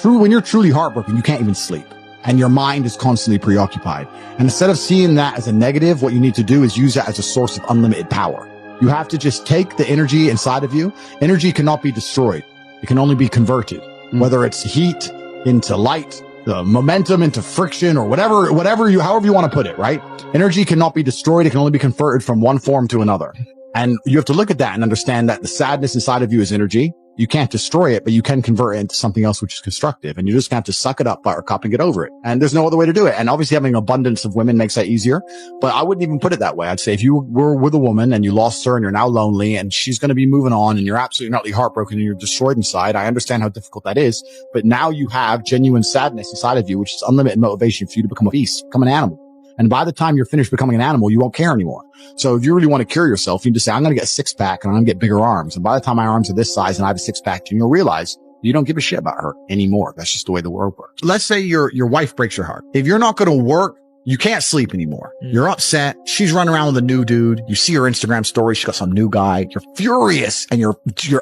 when you're truly heartbroken, you can't even sleep and your mind is constantly preoccupied. And instead of seeing that as a negative, what you need to do is use that as a source of unlimited power. You have to just take the energy inside of you. Energy cannot be destroyed. It can only be converted, whether it's heat into light, the momentum into friction or however you want to put it, right? Energy cannot be destroyed. It can only be converted from one form to another. And you have to look at that and understand that the sadness inside of you is energy. You can't destroy it, but you can convert it into something else which is constructive. And you just have to suck it up, buttercup, and get over it. And there's no other way to do it. And obviously having an abundance of women makes that easier. But I wouldn't even put it that way. I'd say if you were with a woman and you lost her and you're now lonely and she's going to be moving on and you're absolutely utterly heartbroken and you're destroyed inside, I understand how difficult that is. But now you have genuine sadness inside of you, which is unlimited motivation for you to become a beast, become an animal. And by the time you're finished becoming an animal, you won't care anymore. So if you really want to cure yourself, you just say, I'm going to get a six pack and I'm going to get bigger arms. And by the time my arms are this size and I have a six pack, you'll realize you don't give a shit about her anymore. That's just the way the world works. Let's say your wife breaks your heart. If you're not going to work, you can't sleep anymore. You're upset. She's running around with a new dude. You see her Instagram story. She's got some new guy. You're furious and you're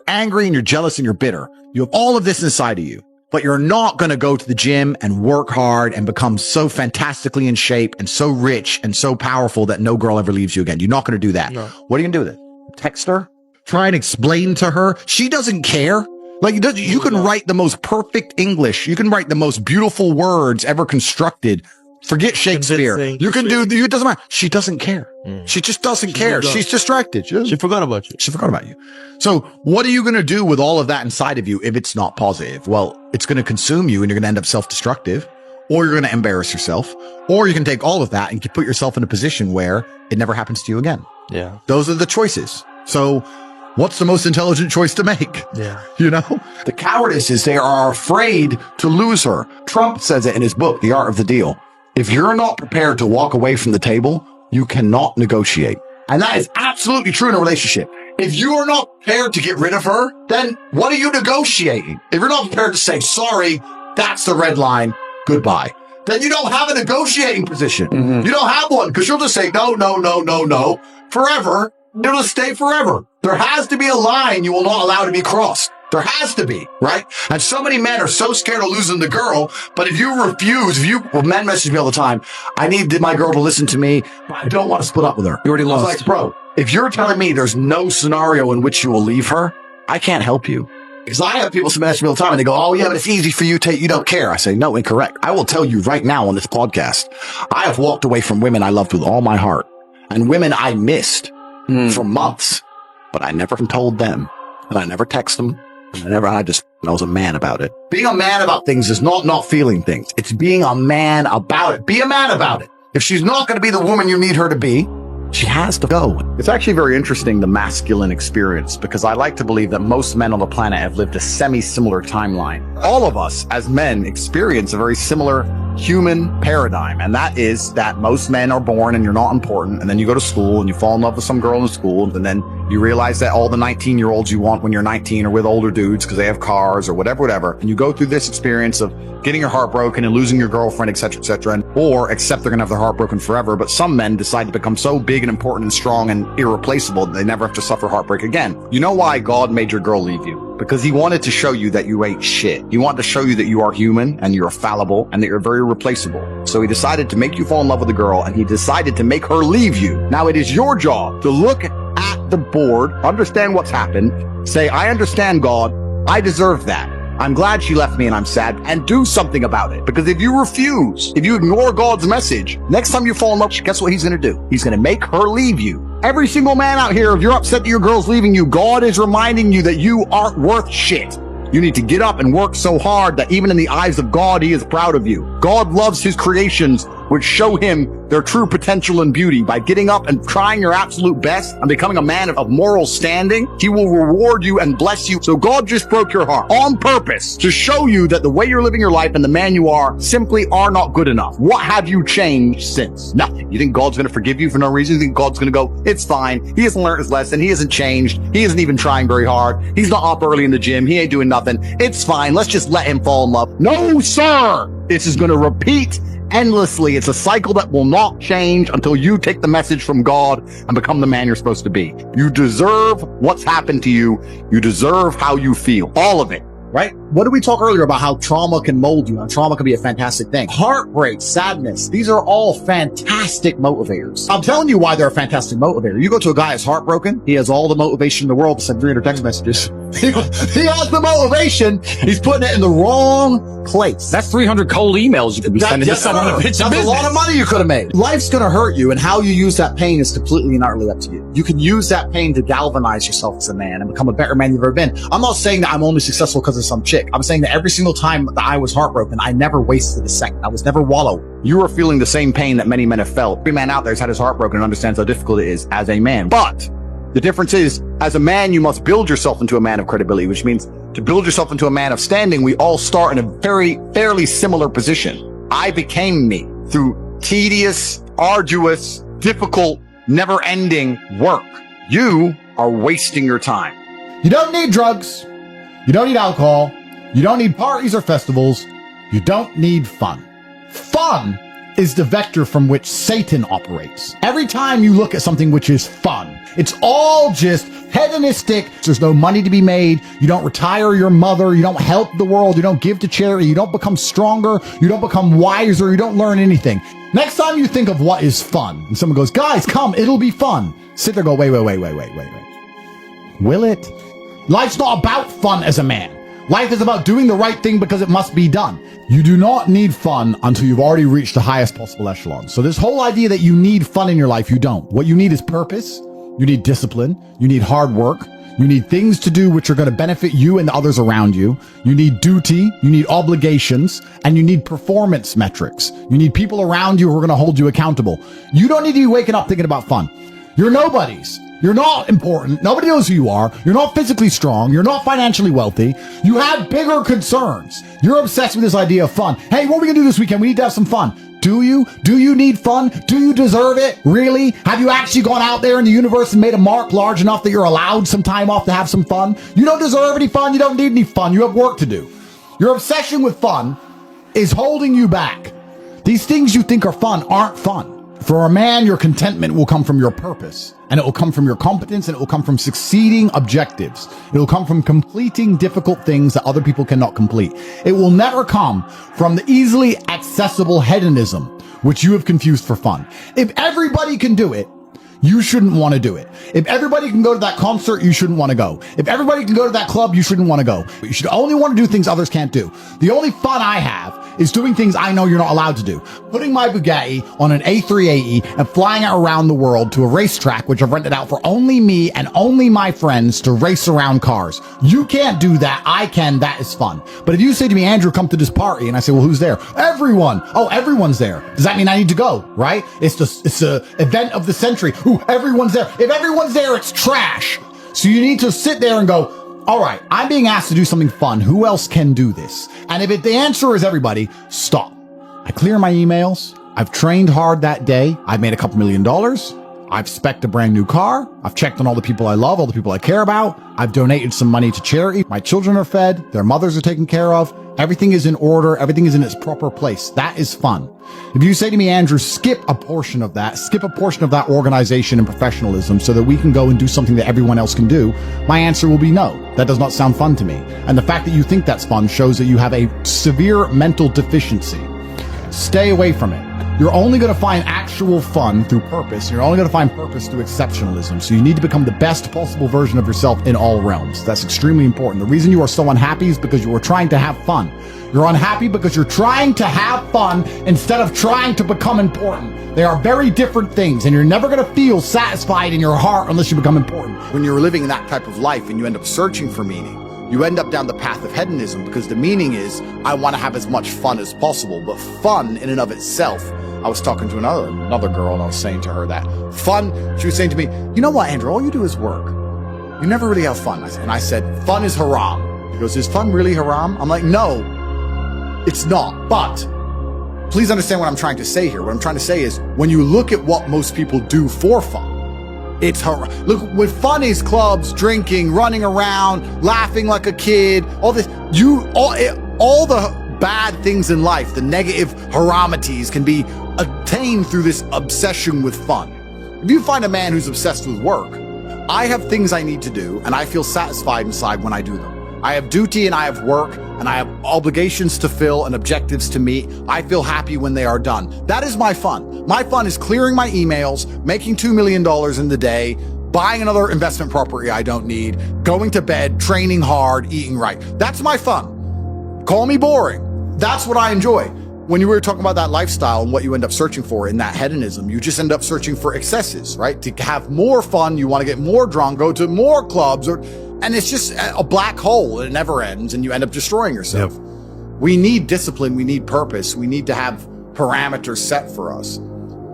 angry and you're jealous and you're bitter. You have all of this inside of you. But you're not going to go to the gym and work hard and become so fantastically in shape and so rich and so powerful that no girl ever leaves you again. You're not going to do that. No. What are you going to do with it? Text her? Try and explain to her? She doesn't care. Like, you can write the most perfect English. You can write the most beautiful words ever constructed. Forget Shakespeare. You can do, it doesn't matter. She doesn't care. She just doesn't care. She's distracted. She forgot about you. She forgot about you. So what are you going to do with all of that inside of you if it's not positive? Well, it's going to consume you and you're going to end up self-destructive, or you're going to embarrass yourself, or you can take all of that and put yourself in a position where it never happens to you again. Yeah. Those are the choices. So what's the most intelligent choice to make? Yeah. You know, the cowardice is they are afraid to lose her. Trump says it in his book, The Art of the Deal. If you're not prepared to walk away from the table, you cannot negotiate. And that is absolutely true in a relationship. If you are not prepared to get rid of her, then what are you negotiating? If you're not prepared to say, sorry, that's the red line, goodbye, then you don't have a negotiating position. You don't have one because you'll just say, no, no, no, no, no, forever. It'll just stay forever. There has to be a line you will not allow to be crossed. There has to be, right? And so many men are so scared of losing the girl, but if you refuse, men message me all the time, I need my girl to listen to me, but I don't want to split up with her. You already lost. I was like, bro, If you're telling me there's no scenario in which you will leave her, I can't help you. Because I have people smash me all the time and they go, oh yeah, but it's easy for you, Tate. You don't care. I say, no, incorrect. I will tell you right now on this podcast, I have walked away from women I loved with all my heart and women I missed for months, but I never told them and I never text them. And I was a man about it. Being a man about things is not feeling things. It's being a man about it. Be a man about it. If she's not going to be the woman you need her to be, she has to go. It's actually very interesting, the masculine experience, because I like to believe that most men on the planet have lived a semi-similar timeline. All of us as men experience a very similar human paradigm, and that is that most men are born and you're not important, and then you go to school and you fall in love with some girl in school, and then you realize that all the 19-year-olds you want when you're 19 are with older dudes because they have cars or whatever, and you go through this experience of getting your heart broken and losing your girlfriend, etc., or accept they're gonna have their heart broken forever. But some men decide to become so big and important and strong and irreplaceable that they never have to suffer heartbreak again. You know why God made your girl leave you? Because he wanted to show you that you ain't shit. He wanted to show you that you are human and you're fallible and that you're very replaceable. So he decided to make you fall in love with a girl, and he decided to make her leave you. Now it is your job to look at the board, understand what's happened, say, I understand, God, I deserve that. I'm glad she left me and I'm sad, and do something about it. Because if you refuse, if you ignore God's message, next time you fall in love, guess what he's going to do? He's going to make her leave you. Every single man out here, if you're upset that your girl's leaving you, God is reminding you that you aren't worth shit. You need to get up and work so hard that even in the eyes of God, he is proud of you. God loves his creations, which show him their true potential and beauty. By getting up and trying your absolute best and becoming a man of moral standing, he will reward you and bless you. So God just broke your heart on purpose to show you that the way you're living your life and the man you are simply are not good enough. What have you changed since? Nothing. You think God's going to forgive you for no reason? You think God's going to go, it's fine. He hasn't learned his lesson. He hasn't changed. He isn't even trying very hard. He's not up early in the gym. He ain't doing nothing. It's fine. Let's just let him fall in love. No, sir. This is going to repeat endlessly. It's a cycle that will not change until you take the message from God and become the man you're supposed to be. You deserve what's happened to you. You deserve how you feel. All of it. Right? What did we talk earlier about how trauma can mold you? And trauma can be a fantastic thing. Heartbreak, sadness, these are all fantastic motivators. I'm telling you why they're a fantastic motivator. You go to a guy who's heartbroken, he has all the motivation in the world to send 300 text messages. He has the motivation. He's putting it in the wrong place. That's 300 cold emails you could be sending to someone to pitch a That's business. a lot of money you could have made. Life's going to hurt you, and how you use that pain is completely and utterly up to you. You can use that pain to galvanize yourself as a man and become a better man you've ever been. I'm not saying that I'm only successful because of some chick. I'm saying that every single time that I was heartbroken, I never wasted a second. I was never wallowed. You are feeling the same pain that many men have felt. Every man out there has had his heart broken and understands how difficult it is as a man. But the difference is, as a man, you must build yourself into a man of credibility, which means to build yourself into a man of standing, we all start in a fairly similar position. I became me through tedious, arduous, difficult, never-ending work. You are wasting your time. You don't need drugs. You don't need alcohol. You don't need parties or festivals. You don't need fun. Fun is the vector from which Satan operates. Every time you look at something which is fun, it's all just hedonistic. There's no money to be made. You don't retire your mother. You don't help the world. You don't give to charity. You don't become stronger. You don't become wiser. You don't learn anything. Next time you think of what is fun, and someone goes, guys, come, it'll be fun. Sit there, go, wait. Will it? Life's not about fun as a man. Life is about doing the right thing because it must be done. You do not need fun until you've already reached the highest possible echelon. So this whole idea that you need fun in your life, you don't. What you need is purpose. You need discipline. You need hard work. You need things to do which are going to benefit you and the others around you. You need duty. You need obligations. And you need performance metrics. You need people around you who are going to hold you accountable. You don't need to be waking up thinking about fun. You're nobodies. You're not important. Nobody knows who you are. You're not physically strong. You're not financially wealthy. You have bigger concerns. You're obsessed with this idea of fun. Hey, what are we going to do this weekend? We need to have some fun. Do you? Do you need fun? Do you deserve it? Really? Have you actually gone out there in the universe and made a mark large enough that you're allowed some time off to have some fun? You don't deserve any fun. You don't need any fun. You have work to do. Your obsession with fun is holding you back. These things you think are fun aren't fun. For a man, your contentment will come from your purpose, and it will come from your competence, and it will come from succeeding objectives. It will come from completing difficult things that other people cannot complete. It will never come from the easily accessible hedonism, which you have confused for fun. If everybody can do it, you shouldn't want to do it. If everybody can go to that concert, you shouldn't want to go. If everybody can go to that club, you shouldn't want to go. You should only want to do things others can't do. The only fun I have is doing things I know you're not allowed to do. Putting my Bugatti on an A380 and flying it around the world to a racetrack, which I've rented out for only me and only my friends to race around cars. You can't do that. I can. That is fun. But if you say to me, Andrew, come to this party, and I say, well, who's there? Everyone. Oh, everyone's there. Does that mean I need to go? Right? It's the event of the century. Ooh, everyone's there. If everyone's there, it's trash. So you need to sit there and go, all right, I'm being asked to do something fun. Who else can do this? And if the answer is everybody, stop. I clear my emails. I've trained hard that day. I've made a couple $1 million. I've spec'd a brand new car. I've checked on all the people I love, all the people I care about. I've donated some money to charity. My children are fed. Their mothers are taken care of. Everything is in order. Everything is in its proper place. That is fun. If you say to me, Andrew, skip a portion of that organization and professionalism so that we can go and do something that everyone else can do, my answer will be no. That does not sound fun to me. And the fact that you think that's fun shows that you have a severe mental deficiency. Stay away from it. You're only going to find actual fun through purpose. You're only going to find purpose through exceptionalism. So you need to become the best possible version of yourself in all realms. That's extremely important. The reason you are so unhappy is because you are trying to have fun. You're unhappy because you're trying to have fun instead of trying to become important. They are very different things, and you're never going to feel satisfied in your heart unless you become important. When you're living that type of life and you end up searching for meaning, you end up down the path of hedonism because the meaning is, I want to have as much fun as possible. But fun in and of itself, I was talking to another girl and I was saying to her that fun, she was saying to me, you know what, Andrew, all you do is work. You never really have fun. And I said, fun is haram. He goes, is fun really haram? I'm like, no, it's not. But please understand what I'm trying to say here. What I'm trying to say is when you look at what most people do for fun, it's haram. Look, when fun is clubs, drinking, running around, laughing like a kid, all this, all the bad things in life, the negative haramities can be attained through this obsession with fun. If you find a man who's obsessed with work, I have things I need to do and I feel satisfied inside when I do them. I have duty and I have work and I have obligations to fill and objectives to meet. I feel happy when they are done. That is my fun. My fun is clearing my emails, making $2 million in the day, buying another investment property I don't need, going to bed, training hard, eating right. That's my fun. Call me boring. That's what I enjoy. When you were talking about that lifestyle and what you end up searching for in that hedonism, you just end up searching for excesses, right? To have more fun, you want to get more drunk, go to more clubs, and it's just a black hole. It never ends, and you end up destroying yourself. Yep. We need discipline. We need purpose. We need to have parameters set for us.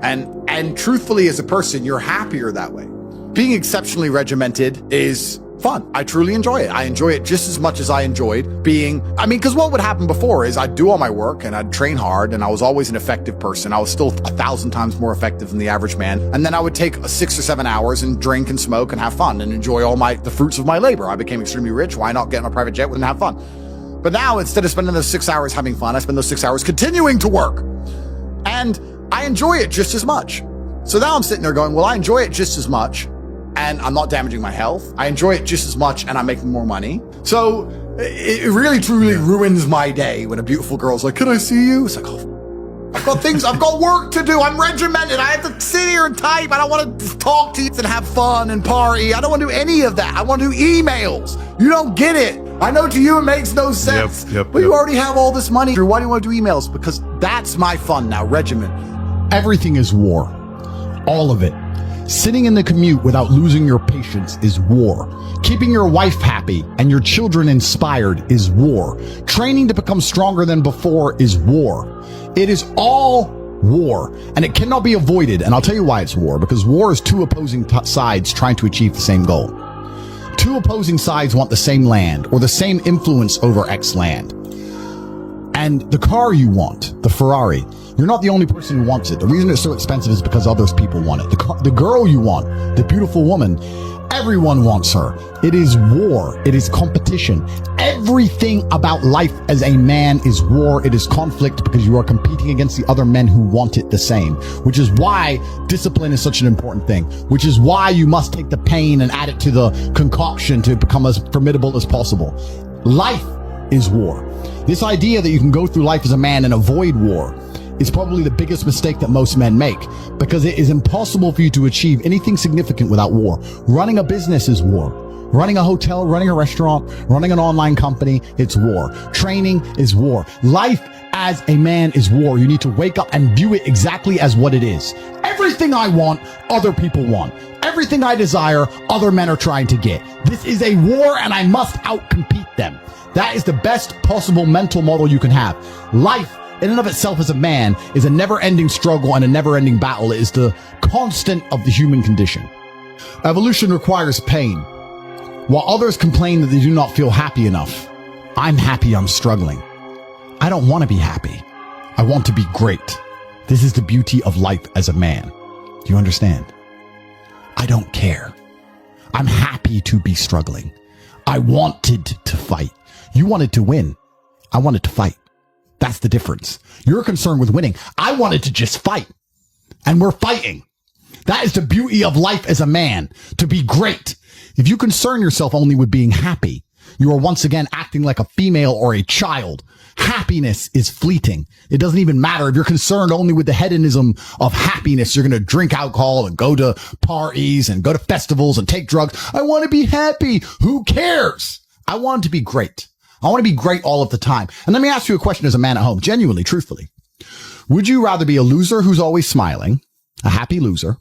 And truthfully, as a person, you're happier that way. Being exceptionally regimented is fun. I truly enjoy it. I enjoy it just as much as I enjoyed because what would happen before is I'd do all my work and I'd train hard and I was always an effective person. I was still 1,000 times more effective than the average man. And then I would take 6 or 7 hours and drink and smoke and have fun and enjoy the fruits of my labor. I became extremely rich. Why not get on a private jet and have fun? But now instead of spending those 6 hours having fun, I spend those 6 hours continuing to work. And I enjoy it just as much. So now I'm sitting there going, well, I enjoy it just as much and I'm not damaging my health. I enjoy it just as much and I'm making more money. So it really, truly ruins my day when a beautiful girl's like, can I see you? It's like, oh, I've got work to do. I'm regimented. I have to sit here and type. I don't want to talk to you and have fun and party. I don't want to do any of that. I want to do emails. You don't get it. I know to you it makes no sense. But you already have all this money. Why do you want to do emails? Because that's my fun now, regiment. Everything is war. All of it. Sitting in the commute without losing your patience is war. Keeping your wife happy and your children inspired is war. Training to become stronger than before is war. It is all war, and it cannot be avoided. And I'll tell you why it's war, because war is two opposing sides trying to achieve the same goal. Two opposing sides want the same land or the same influence over X land. And the car you want, the Ferrari, you're not the only person who wants it. The reason it's so expensive is because others people want it. The girl you want, the beautiful woman, everyone wants her. It is war. It is competition. Everything about life as a man is war. It is conflict because you are competing against the other men who want it the same, which is why discipline is such an important thing, which is why you must take the pain and add it to the concoction to become as formidable as possible. Life is war. This idea that you can go through life as a man and avoid war is probably the biggest mistake that most men make, because it is impossible for you to achieve anything significant without war. Running a business is war. Running a hotel, running a restaurant, running an online company, it's war. Training is war. Life as a man is war. You need to wake up and view it exactly as what it is. Everything I want, other people want. Everything I desire, other men are trying to get. This is a war and I must outcompete them. That is the best possible mental model you can have. Life in and of itself as a man is a never-ending struggle and a never-ending battle. It is the constant of the human condition. Evolution requires pain. While others complain that they do not feel happy enough, I'm happy I'm struggling. I don't want to be happy. I want to be great. This is the beauty of life as a man. Do you understand? I don't care. I'm happy to be struggling. I wanted to fight. You wanted to win. I wanted to fight. That's the difference. You're concerned with winning. I wanted to just fight. And we're fighting. That is the beauty of life as a man, to be great. If you concern yourself only with being happy, you are once again acting like a female or a child. Happiness is fleeting. It doesn't even matter if you're concerned only with the hedonism of happiness. You're going to drink alcohol and go to parties and go to festivals and take drugs. I want to be happy. Who cares? I want to be great. I want to be great all of the time. And let me ask you a question as a man at home, genuinely, truthfully. Would you rather be a loser who's always smiling, a happy loser,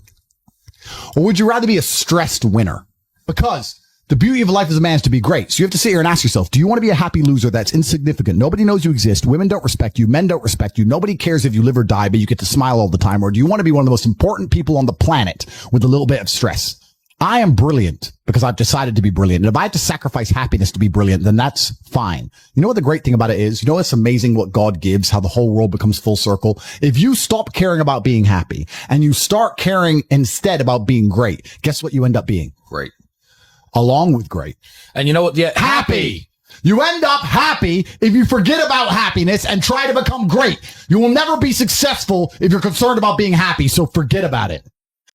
or would you rather be a stressed winner? Because the beauty of life as a man is to be great. So you have to sit here and ask yourself, do you want to be a happy loser that's insignificant? Nobody knows you exist. Women don't respect you. Men don't respect you. Nobody cares if you live or die, but you get to smile all the time. Or do you want to be one of the most important people on the planet with a little bit of stress? I am brilliant because I've decided to be brilliant. And if I have to sacrifice happiness to be brilliant, then that's fine. You know what the great thing about it is? You know, it's amazing what God gives, how the whole world becomes full circle. If you stop caring about being happy and you start caring instead about being great, guess what you end up being? Great. Along with great. And you know what? Yeah, Happy. You end up happy if you forget about happiness and try to become great. You will never be successful if you're concerned about being happy, so forget about it.